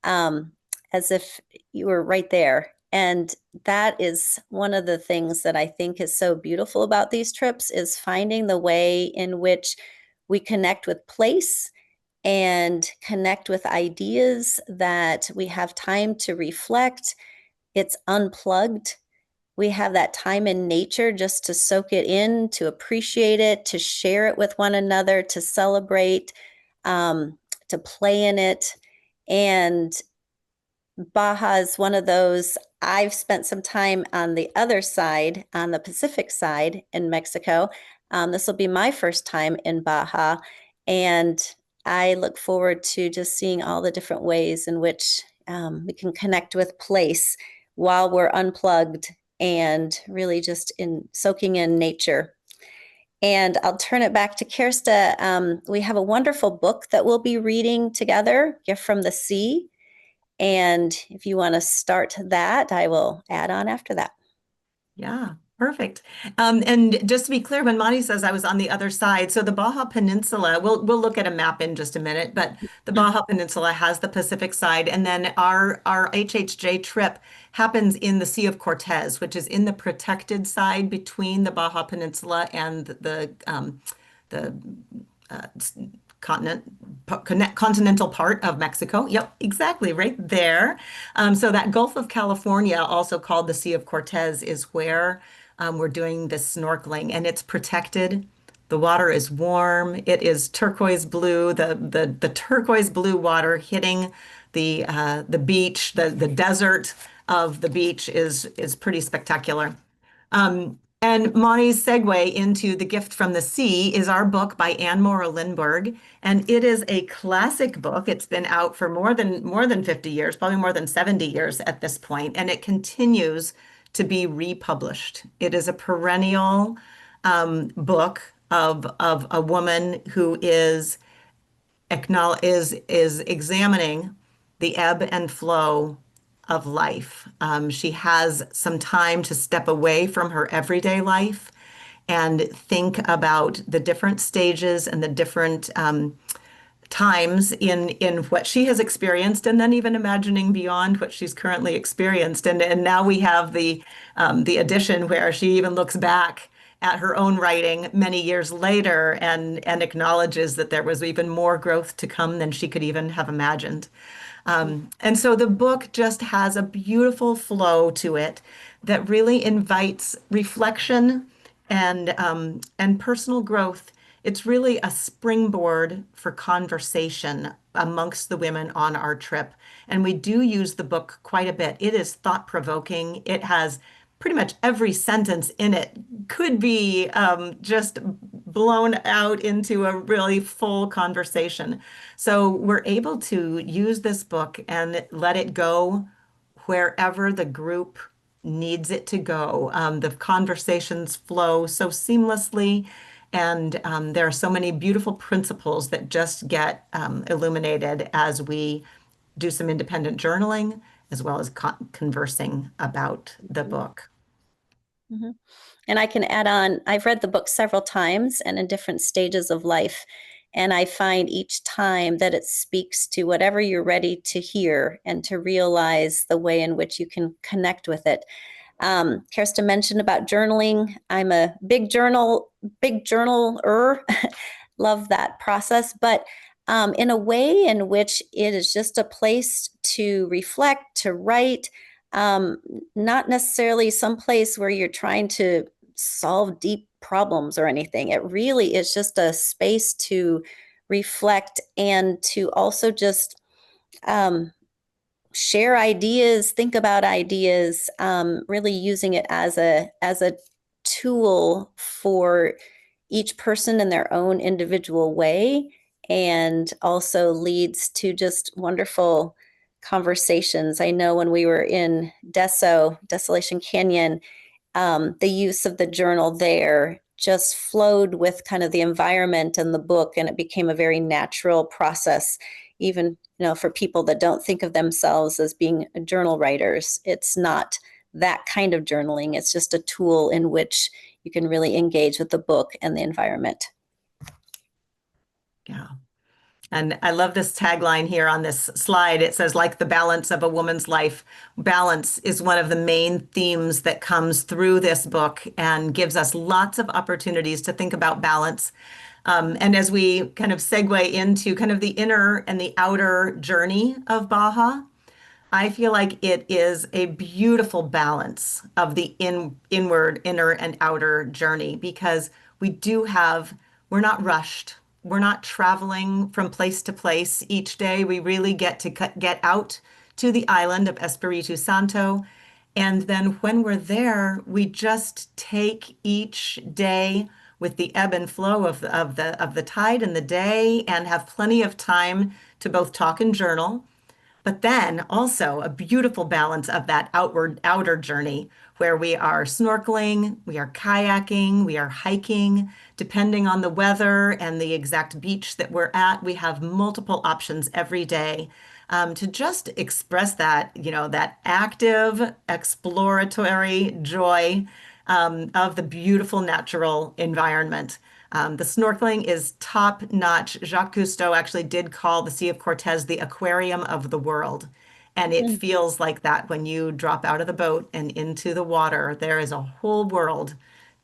as if you were right there. And that is one of the things that I think is so beautiful about these trips, is finding the way in which we connect with place and connect with ideas, that we have time to reflect. It's unplugged. We have that time in nature just to soak it in, to appreciate it, to share it with one another, to celebrate, to play in it. And Baja is one of those. I've spent some time on the other side, on the Pacific side in Mexico. This will be my first time in Baja. And I look forward to just seeing all the different ways in which we can connect with place while we're unplugged and really just soaking in nature. And I'll turn it back to Kerste. We have a wonderful book that we'll be reading together, Gift from the Sea. And if you want to start that, I will add on after that. Yeah. Perfect. And just to be clear, when Monnie says I was on the other side, so the Baja Peninsula, we'll look at a map in just a minute, but the Baja Peninsula has the Pacific side, and then our HHJ trip happens in the Sea of Cortez, which is in the protected side between the Baja Peninsula and the continental part of Mexico. Yep, exactly, right there. So that Gulf of California, also called the Sea of Cortez, is where we're doing this snorkeling, and it's protected. The water is warm. It is turquoise blue. The turquoise blue water hitting the beach, the desert of the beach is pretty spectacular. And Monnie's segue into The Gift from the Sea is our book by Anne Morrow Lindbergh, and it is a classic book. It's been out for more than 50 years, probably more than 70 years at this point, and it continues to be republished. It is a perennial book of a woman who is examining the ebb and flow of life. She has some time to step away from her everyday life and think about the different stages and the different times in what she has experienced, and then even imagining beyond what she's currently experienced. And now we have the addition where she even looks back at her own writing many years later and acknowledges that there was even more growth to come than she could even have imagined. And so the book just has a beautiful flow to it that really invites reflection and personal growth. It's really a springboard for conversation amongst the women on our trip. And we do use the book quite a bit. It is thought-provoking. It has pretty much every sentence in it could be just blown out into a really full conversation. So we're able to use this book and let it go wherever the group needs it to go. The conversations flow so seamlessly, and there are so many beautiful principles that just get illuminated as we do some independent journaling, as well as conversing about the book. Mm-hmm. And I can add on, I've read the book several times and in different stages of life. And I find each time that it speaks to whatever you're ready to hear and to realize the way in which you can connect with it. Kerste mentioned about journaling. I'm a big journaler, love that process, but in a way in which it is just a place to reflect, to write, not necessarily some place where you're trying to solve deep problems or anything. It really is just a space to reflect and to also just share ideas, think about ideas, really using it as a tool for each person in their own individual way, and also leads to just wonderful conversations. I know when we were in Desolation Canyon, the use of the journal there just flowed with kind of the environment and the book, and it became a very natural process, even for people that don't think of themselves as being journal writers. It's not that kind of journaling. It's just a tool in which you can really engage with the book and the environment. Yeah. And I love this tagline here on this slide. It says, like the balance of a woman's life, balance is one of the main themes that comes through this book and gives us lots of opportunities to think about balance. And as we kind of segue into kind of the inner and the outer journey of Baja, I feel like it is a beautiful balance of the inward, inner, and outer journey, because we're not rushed. We're not traveling from place to place each day. We really get to get out to the island of Espiritu Santo. And then when we're there, we just take each day with the ebb and flow of the tide and the day, and have plenty of time to both talk and journal. But then also a beautiful balance of that outer journey, where we are snorkeling, we are kayaking, we are hiking, depending on the weather and the exact beach that we're at. We have multiple options every day to just express that, that active, exploratory joy of the beautiful natural environment. The snorkeling is top notch. Jacques Cousteau actually did call the Sea of Cortez the aquarium of the world. And it feels like that when you drop out of the boat and into the water. There is a whole world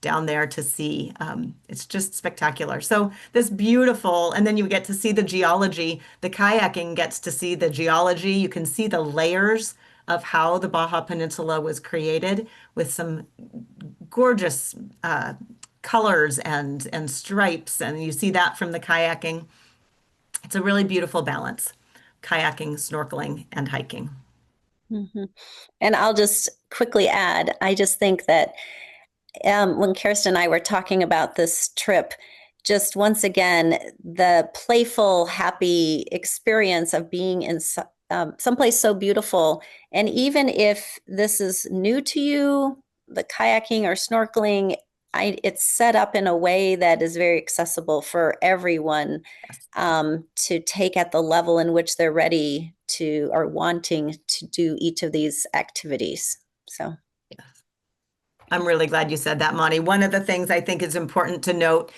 down there to see. It's just spectacular. So this beautiful, and then you get to see the geology. The kayaking gets to see the geology. You can see the layers of how the Baja Peninsula was created with some gorgeous colors and stripes. And you see that from the kayaking. It's a really beautiful balance, kayaking, snorkeling, and hiking. And I'll just quickly add, I just think that when Kerste and I were talking about this trip, just once again, the playful, happy experience of being in someplace so beautiful. And even if this is new to you, the kayaking or snorkeling, it's set up in a way that is very accessible for everyone to take at the level in which they're ready to or wanting to do each of these activities. So. I'm really glad you said that, Monnie. One of the things I think is important to note,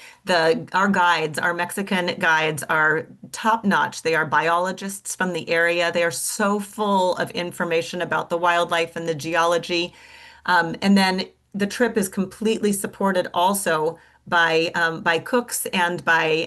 our guides, our Mexican guides are top notch. They are biologists from the area. They are so full of information about the wildlife and the geology. And then the trip is completely supported also by cooks and by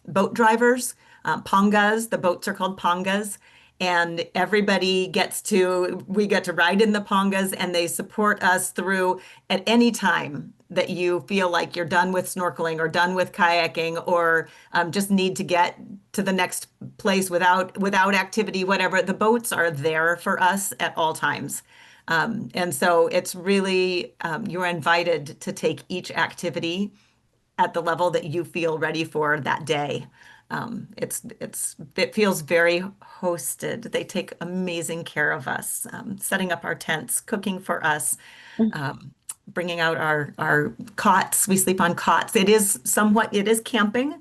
boat drivers, pangas. The boats are called pangas. And everybody we get to ride in the pangas, and they support us through at any time that you feel like you're done with snorkeling or done with kayaking or just need to get to the next place without activity, whatever. The boats are there for us at all times. And so it's really, you're invited to take each activity at the level that you feel ready for that day. It feels very hosted. They take amazing care of us, setting up our tents, cooking for us, bringing out our cots. We sleep on cots. It is camping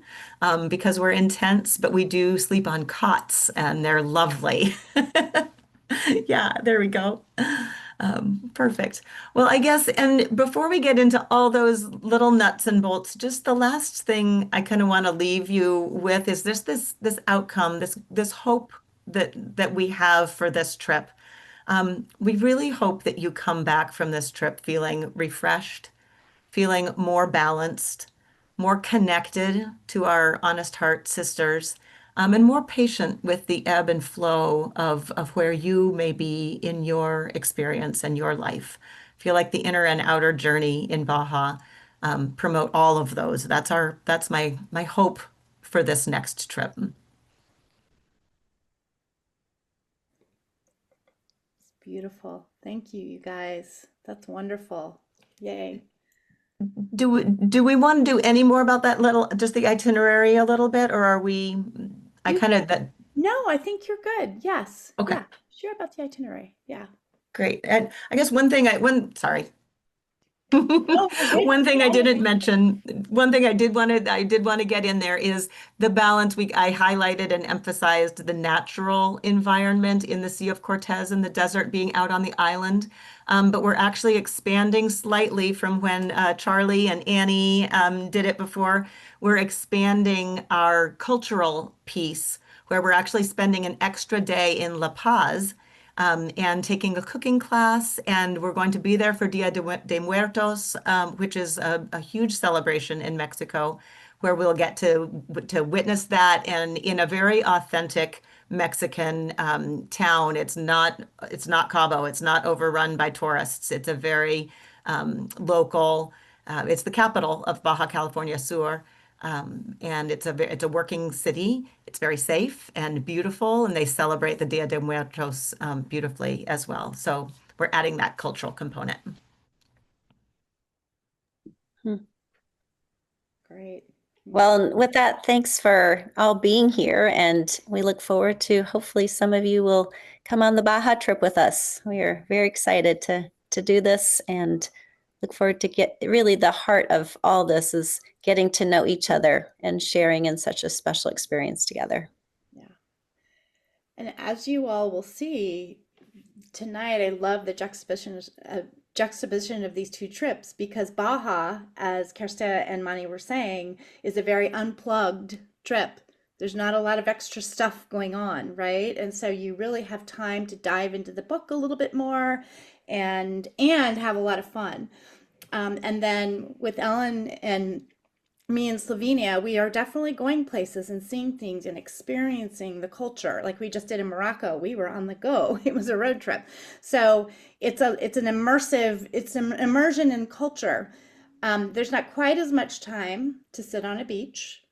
because we're in tents, but we do sleep on cots and they're lovely. Yeah, there we go. Perfect. Well, I guess, and before we get into all those little nuts and bolts, just the last thing I kind of want to leave you with is this outcome, this hope that we have for this trip. We really hope that you come back from this trip feeling refreshed, feeling more balanced, more connected to our honest heart sisters, and more patient with the ebb and flow of where you may be in your experience and your life. Feel like the inner and outer journey in Baja promote all of those. That's my hope for this next trip. It's beautiful. Thank you, you guys. That's wonderful. Yay. Do we want to do any more about that just the itinerary a little bit, or are we? No, I think you're good. Yes. Okay. Yeah, sure about the itinerary. Yeah. Great. And I guess one thing I didn't mention, one thing I did want to get in there is the balance. I highlighted and emphasized the natural environment in the Sea of Cortez and the desert being out on the island. But we're actually expanding slightly from when Charlie and Annie did it before. We're expanding our cultural piece where we're actually spending an extra day in La Paz and taking a cooking class. And we're going to be there for Dia de Muertos, which is a huge celebration in Mexico, where we'll get to witness that and in a very authentic Mexican town. It's not Cabo. It's not overrun by tourists. It's a very local. It's the capital of Baja California Sur. And it's a working city. It's very safe and beautiful, and they celebrate the Dia de Muertos beautifully as well. So we're adding that cultural component. Great. Well, with that, thanks for all being here, and we look forward to hopefully some of you will come on the Baja trip with us. We are very excited to do this and look forward to get really the heart of all this is getting to know each other and sharing in such a special experience together. Yeah. And as you all will see tonight, I love the juxtaposition of these two trips, because Baja, as Kerste and Monnie were saying, is a very unplugged trip. There's not a lot of extra stuff going on, right? And so you really have time to dive into the book a little bit more and have a lot of fun. And then with Ellen and me in Slovenia, we are definitely going places and seeing things and experiencing the culture. Like we just did in Morocco, we were on the go. It was a road trip. So it's an immersion in culture. There's not quite as much time to sit on a beach,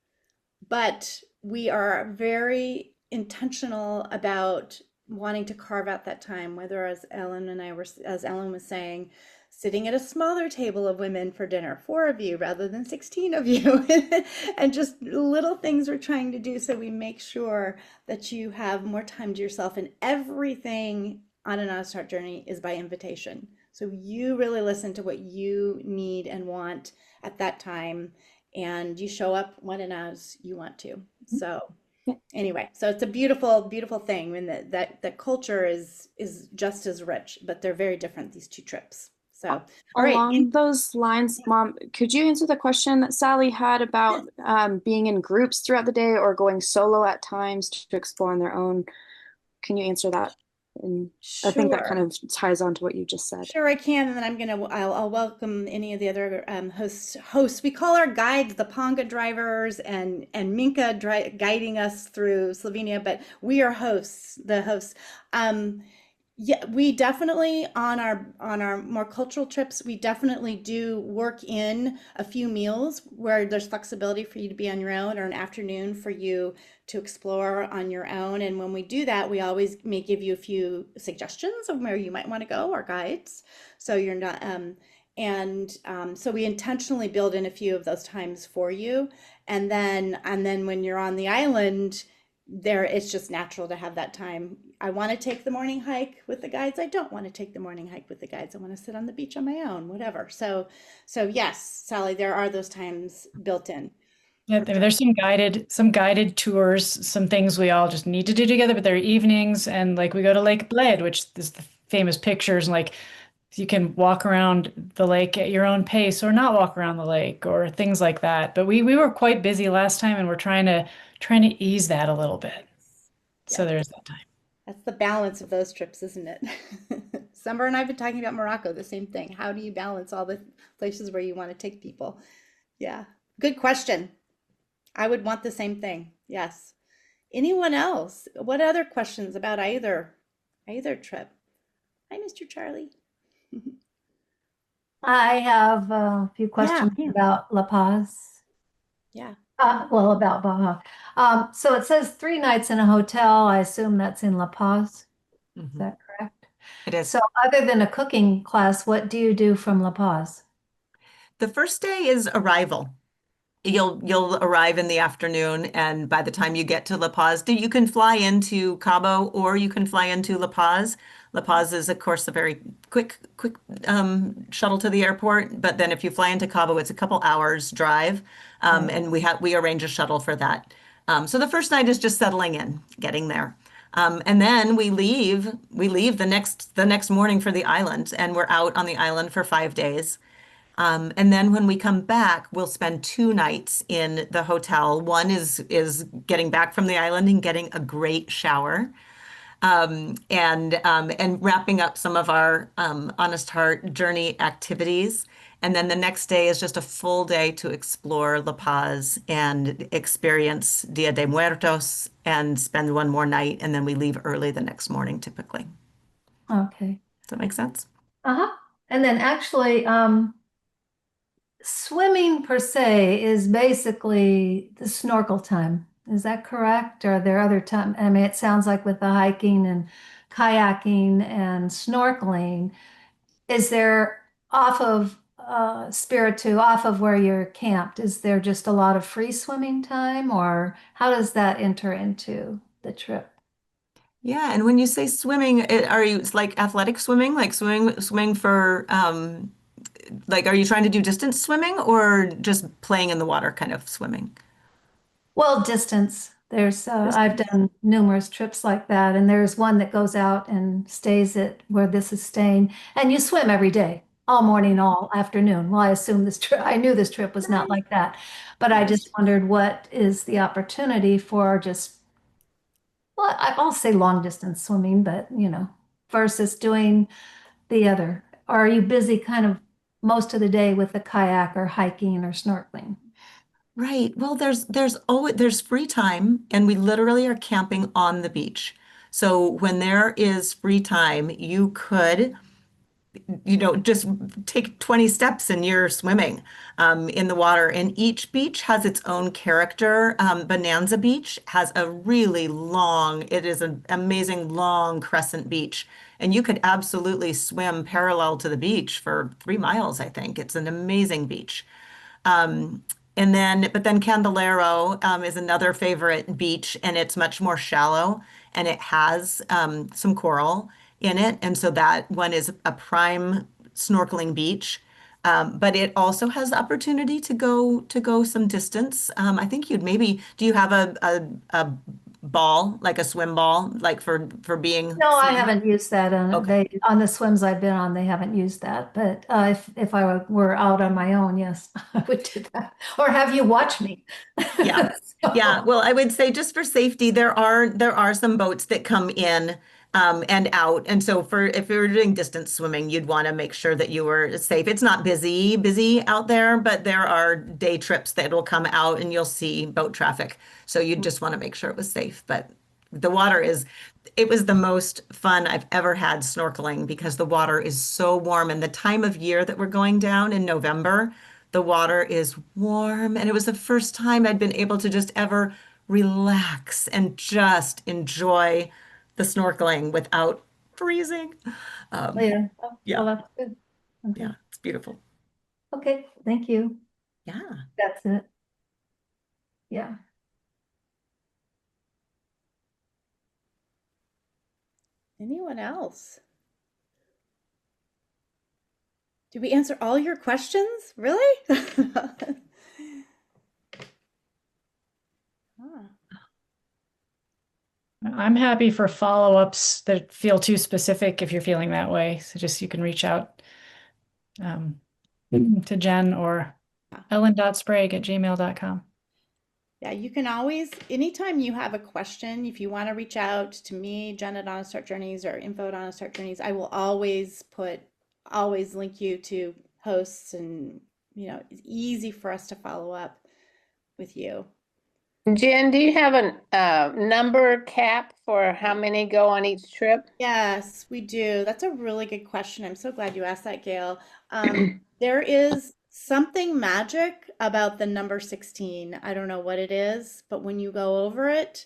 but we are very intentional about wanting to carve out that time, whether as Ellen was saying, sitting at a smaller table of women for dinner, 4 of you rather than 16 of you, and just little things we're trying to do so we make sure that you have more time to yourself. And everything on an Honest Heart journey is by invitation. So you really listen to what you need and want at that time, and you show up when and as you want to. So anyway, so it's a beautiful, beautiful thing. And that culture is just as rich, but they're very different, these two trips. So, all right. Along those lines, Mom, could you answer the question that Sally had about being in groups throughout the day or going solo at times to explore on their own? Can you answer that? And I think that kind of ties on to what you just said. Sure, I can, and then I'll welcome any of the other hosts. We call our guides the Ponga drivers, and Minka guiding us through Slovenia, but we are the hosts. Yeah, we definitely on our more cultural trips, we definitely do work in a few meals where there's flexibility for you to be on your own, or an afternoon for you to explore on your own. And when we do that, we always may give you a few suggestions of where you might want to go, or guides. So you're not so we intentionally build in a few of those times for you. And then when you're on the island, it's just natural to have that time. I want to take the morning hike with the guides. I don't want to take the morning hike with the guides. I want to sit on the beach on my own, whatever. So yes, Sally, there are those times built in. Yeah, there's some guided tours, some things we all just need to do together, but there are evenings, and like we go to Lake Bled, which is the famous pictures, and like you can walk around the lake at your own pace or not walk around the lake or things like that. But we were quite busy last time, and we're trying to ease that a little bit. So there's that time. That's the balance of those trips, isn't it? Summer and I've been talking about Morocco, the same thing. How do you balance all the places where you want to take people? Yeah, good question. I would want the same thing. Yes. Anyone else? What other questions about either trip? Hi, Mr. Charlie. I have a few questions about La Paz. Yeah. About Baja. So it says 3 nights in a hotel. I assume that's in La Paz. Is that correct? It is. So other than a cooking class, what do you do from La Paz? The first day is arrival. You'll arrive in the afternoon, and by the time you get to La Paz, you can fly into Cabo or you can fly into La Paz. La Paz is, of course, a very quick shuttle to the airport. But then if you fly into Cabo, it's a couple hours drive, and we arrange a shuttle for that. So the first night is just settling in, getting there. And then we leave the next morning for the island, and we're out on the island for 5 days. And then when we come back, we'll spend 2 nights in the hotel. One is getting back from the island and getting a great shower, and wrapping up some of our Honest Heart journey activities. And then the next day is just a full day to explore La Paz and experience Dia de Muertos and spend 1 more night. And then we leave early the next morning, typically. Okay. Does that make sense? And then actually, swimming per se is basically the snorkel time. Is that correct? Or are there other times? I mean, it sounds like with the hiking and kayaking and snorkeling, is there off of Spiritu, off of where you're camped, is there just a lot of free swimming time, or how does that enter into the trip? Yeah, and when you say swimming, it's like athletic swimming, like swimming for like, are you trying to do distance swimming or just playing in the water kind of swimming? Well, distance. I've done numerous trips like that, and there's one that goes out and stays at where this is staying, and you swim every day. all morning, all afternoon. Well, I assume this trip, I knew this trip was not like that, but I just wondered what is the opportunity for just, well, I'll say long distance swimming, but versus doing the other. Or are you busy kind of most of the day with the kayak or hiking or snorkeling? Right. Well, there's free time, and we literally are camping on the beach. So when there is free time, you could, just take 20 steps and you're swimming in the water. And each beach has its own character. Bonanza Beach has a really long, it is an amazing long crescent beach. And you could absolutely swim parallel to the beach for 3 miles, I think. It's an amazing beach. Um, but then Candelario is another favorite beach, and it's much more shallow, and it has some coral in it, and so that one is a prime snorkeling beach. But it also has the opportunity to go some distance. I think you'd maybe, do you have a ball, like a swim ball, like for being No, I seen? haven't used that on Okay. on the swims I've been on. They haven't used that. But if I were out on my own, yes, I would do that. Or have you watch me? Yeah. Yeah. Well, I would say just for safety, there are some boats that come in and out. And so if you were doing distance swimming, you'd want to make sure that you were safe. It's not busy out there, but there are day trips that will come out and you'll see boat traffic. So you'd just want to make sure it was safe. But the water it was the most fun I've ever had snorkeling because the water is so warm. And the time of year that we're going down in November, the water is warm. And it was the first time I'd been able to just ever relax and just enjoy the snorkeling without freezing. Yeah. Oh, Yeah. well, that's good. Okay. Yeah, it's beautiful. Okay. Thank you. Yeah. That's it. Yeah. Anyone else? Did we answer all your questions? Really? I'm happy for follow-ups that feel too specific if you're feeling that way. So just you can reach out to Jen or ellen.sprague@gmail.com. Yeah, you can always, anytime you have a question, if you want to reach out to me, Jen at Honest Heart Journeys or info at Honest Heart Journeys, I will always link you to hosts, and it's easy for us to follow up with you. Jen, do you have a number cap for how many go on each trip? Yes, we do. That's a really good question. I'm so glad you asked that, Gail. There is something magic about the number 16. I don't know what it is, but when you go over it,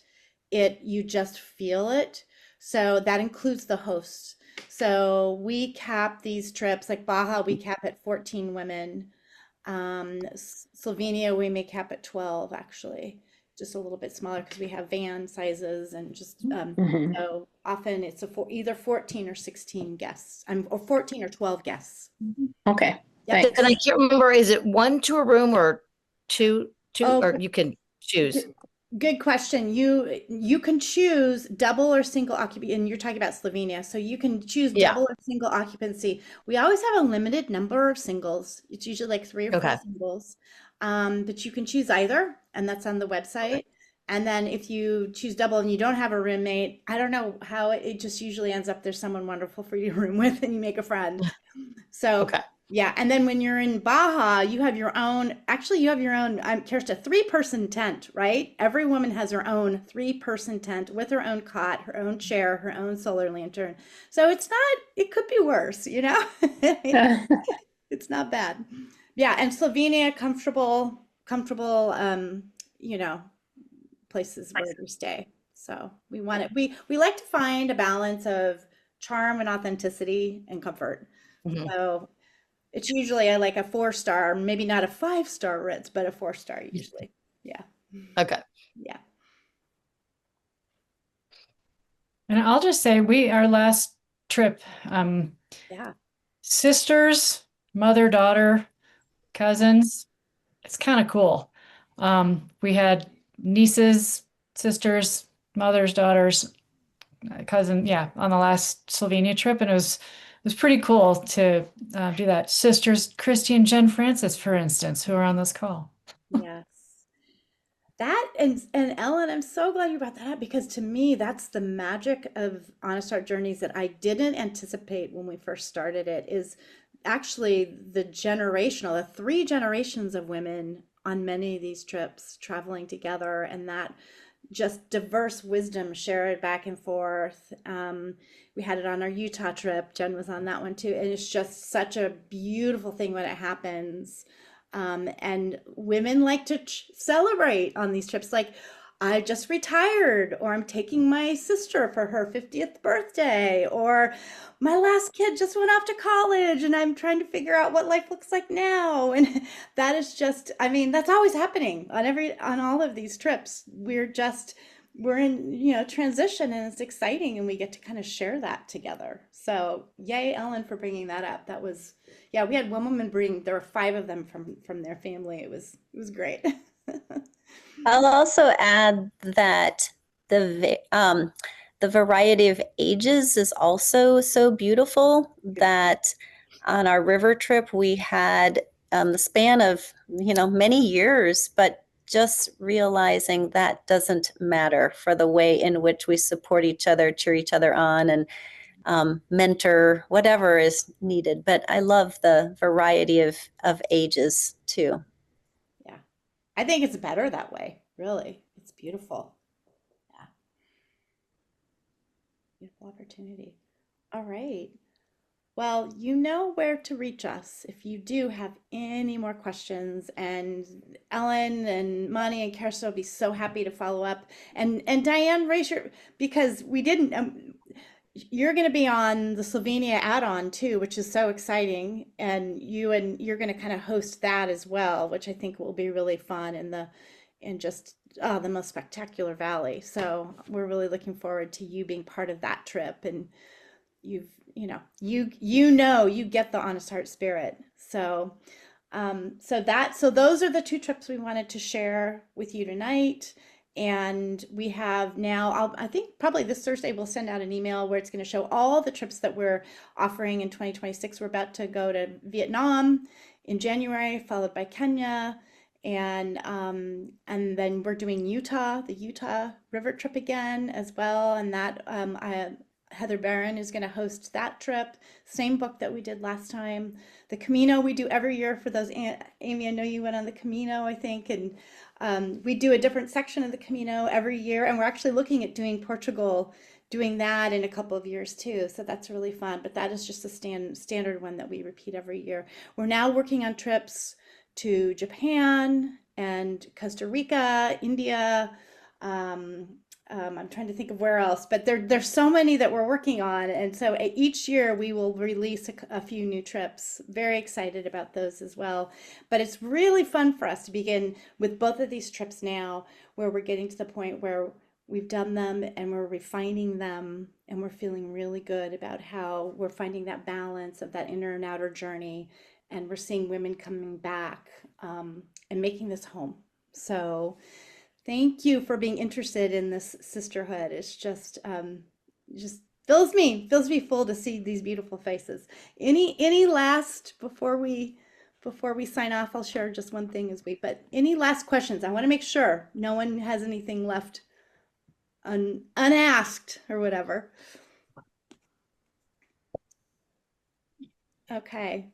you just feel it. So that includes the hosts. So we cap these trips, like Baja, we cap at 14 women. Slovenia, we may cap at 12, actually. Just a little bit smaller because we have van sizes, and just so often it's either 14 or 16 guests, or 14 or 12 guests. Okay. Yep. And I can't remember, is it one to a room or two, Oh, or you can choose? Good question. You can choose double or single occupancy, and you're talking about Slovenia, so you can choose double or single occupancy. We always have a limited number of singles. It's usually like 3 or 4 singles, but you can choose either, and that's on the website. And then if you choose double and you don't have a roommate, I don't know how it just usually ends up there's someone wonderful for you to room with, and you make a friend. So yeah, and then when you're in Baja, you have your own, Kerste, 3-person tent, right? Every woman has her own 3-person tent with her own cot, her own chair, her own solar lantern. So it could be worse, It's not bad. Yeah, and Slovenia, comfortable, places where to stay. So we want it. We like to find a balance of charm and authenticity and comfort. So it's usually like a 4-star, maybe not a 5-star Ritz, but a 4-star usually. Yeah. Okay. Yeah. And I'll just say our last trip, sisters, mother, daughter, cousins, it's kind of cool. We had nieces, sisters, mothers, daughters, cousin, on the last Slovenia trip, and it was was pretty cool to do that. Sisters Christy and Jen Francis, for instance, who are on this call. Yes. That and Ellen, I'm so glad you brought that up because to me, that's the magic of Honest Art Journeys that I didn't anticipate when we first started it is actually the generational, the 3 generations of women on many of these trips traveling together and that just diverse wisdom shared back and forth. We had it on our Utah trip. Jen was on that one too. And it's just such a beautiful thing when it happens. And women like to celebrate on these trips. Like, I just retired, or I'm taking my sister for her 50th birthday, or my last kid just went off to college and I'm trying to figure out what life looks like now. And that is just, I mean, that's always happening on all of these trips. We're in, transition and it's exciting and we get to kind of share that together. So yay, Ellen, for bringing that up. That was, yeah, we had one woman there were 5 of them from their family. It was great. I'll also add that the variety of ages is also so beautiful that on our river trip, we had the span of, many years, but just realizing that doesn't matter for the way in which we support each other, cheer each other on, and mentor whatever is needed. But I love the variety of ages too. Yeah, I think it's better that way. Really, it's beautiful. Yeah, beautiful opportunity. All right. Well, you know where to reach us if you do have any more questions. And Ellen and Monnie and Kerste will be so happy to follow up. And Diane, because we didn't. You're going to be on the Slovenia add-on too, which is so exciting. And you're going to kind of host that as well, which I think will be really fun in just the most spectacular valley. So we're really looking forward to you being part of that trip. And you get the Honest Heart spirit. So those are the 2 trips we wanted to share with you tonight. And we have now, I think probably this Thursday we'll send out an email where it's going to show all the trips that we're offering in 2026. We're about to go to Vietnam in January, followed by Kenya, and then we're doing the Utah river trip again as well. And that Heather Barron is going to host that trip. Same book that we did last time. The Camino we do every year for those. Amy, I know you went on the Camino, I think, and we do a different section of the Camino every year. And we're actually looking at doing Portugal, doing that in a couple of years too. So that's really fun. But that is just a standard one that we repeat every year. We're now working on trips to Japan and Costa Rica, India. I'm trying to think of where else, but there's so many that we're working on. And so each year we will release a few new trips. Very excited about those as well. But it's really fun for us to begin with both of these trips now, where we're getting to the point where we've done them and we're refining them and we're feeling really good about how we're finding that balance of that inner and outer journey. And we're seeing women coming back and making this home. So thank you for being interested in this sisterhood. It's just fills me full to see these beautiful faces. Any last before we sign off? I'll share just one thing but any last questions? I want to make sure no one has anything left unasked or whatever. Okay.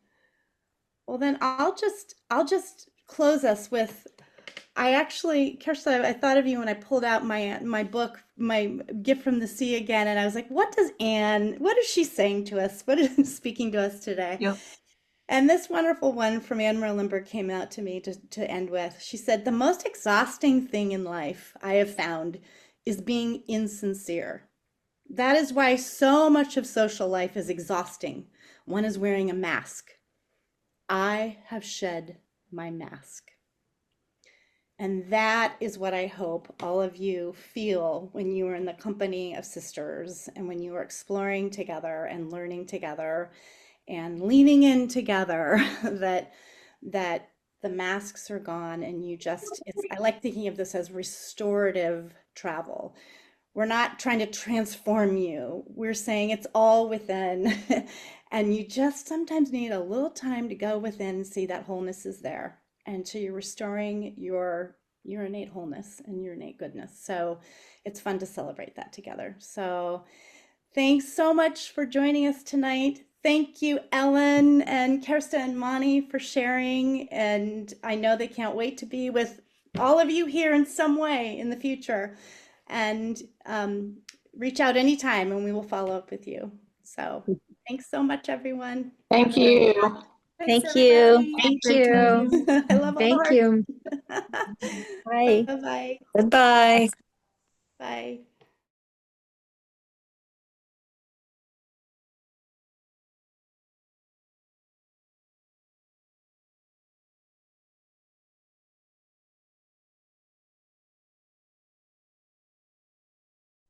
Well, then I'll just close us with. Kerste, I thought of you when I pulled out my book, my Gift from the Sea again, and I was like, what is she saying to us? What is speaking to us today? Yep. And this wonderful one from Anne Merlimberg came out to me to end with. She said, the most exhausting thing in life I have found is being insincere. That is why so much of social life is exhausting. One is wearing a mask. I have shed my mask. And that is what I hope all of you feel when you are in the company of sisters and when you are exploring together and learning together and leaning in together that the masks are gone and I like thinking of this as restorative travel. We're not trying to transform you. We're saying it's all within And you just sometimes need a little time to go within and see that wholeness is there. And so you're restoring your innate wholeness and your innate goodness. So it's fun to celebrate that together. So thanks so much for joining us tonight. Thank you, Ellen and Kerste and Monnie, for sharing. And I know they can't wait to be with all of you here in some way in the future. And reach out anytime and we will follow up with you. So thanks so much, everyone. Thank you. Thank you. Thank you. I love all the Thank hearts. you. Bye. Bye-bye. Goodbye. Bye.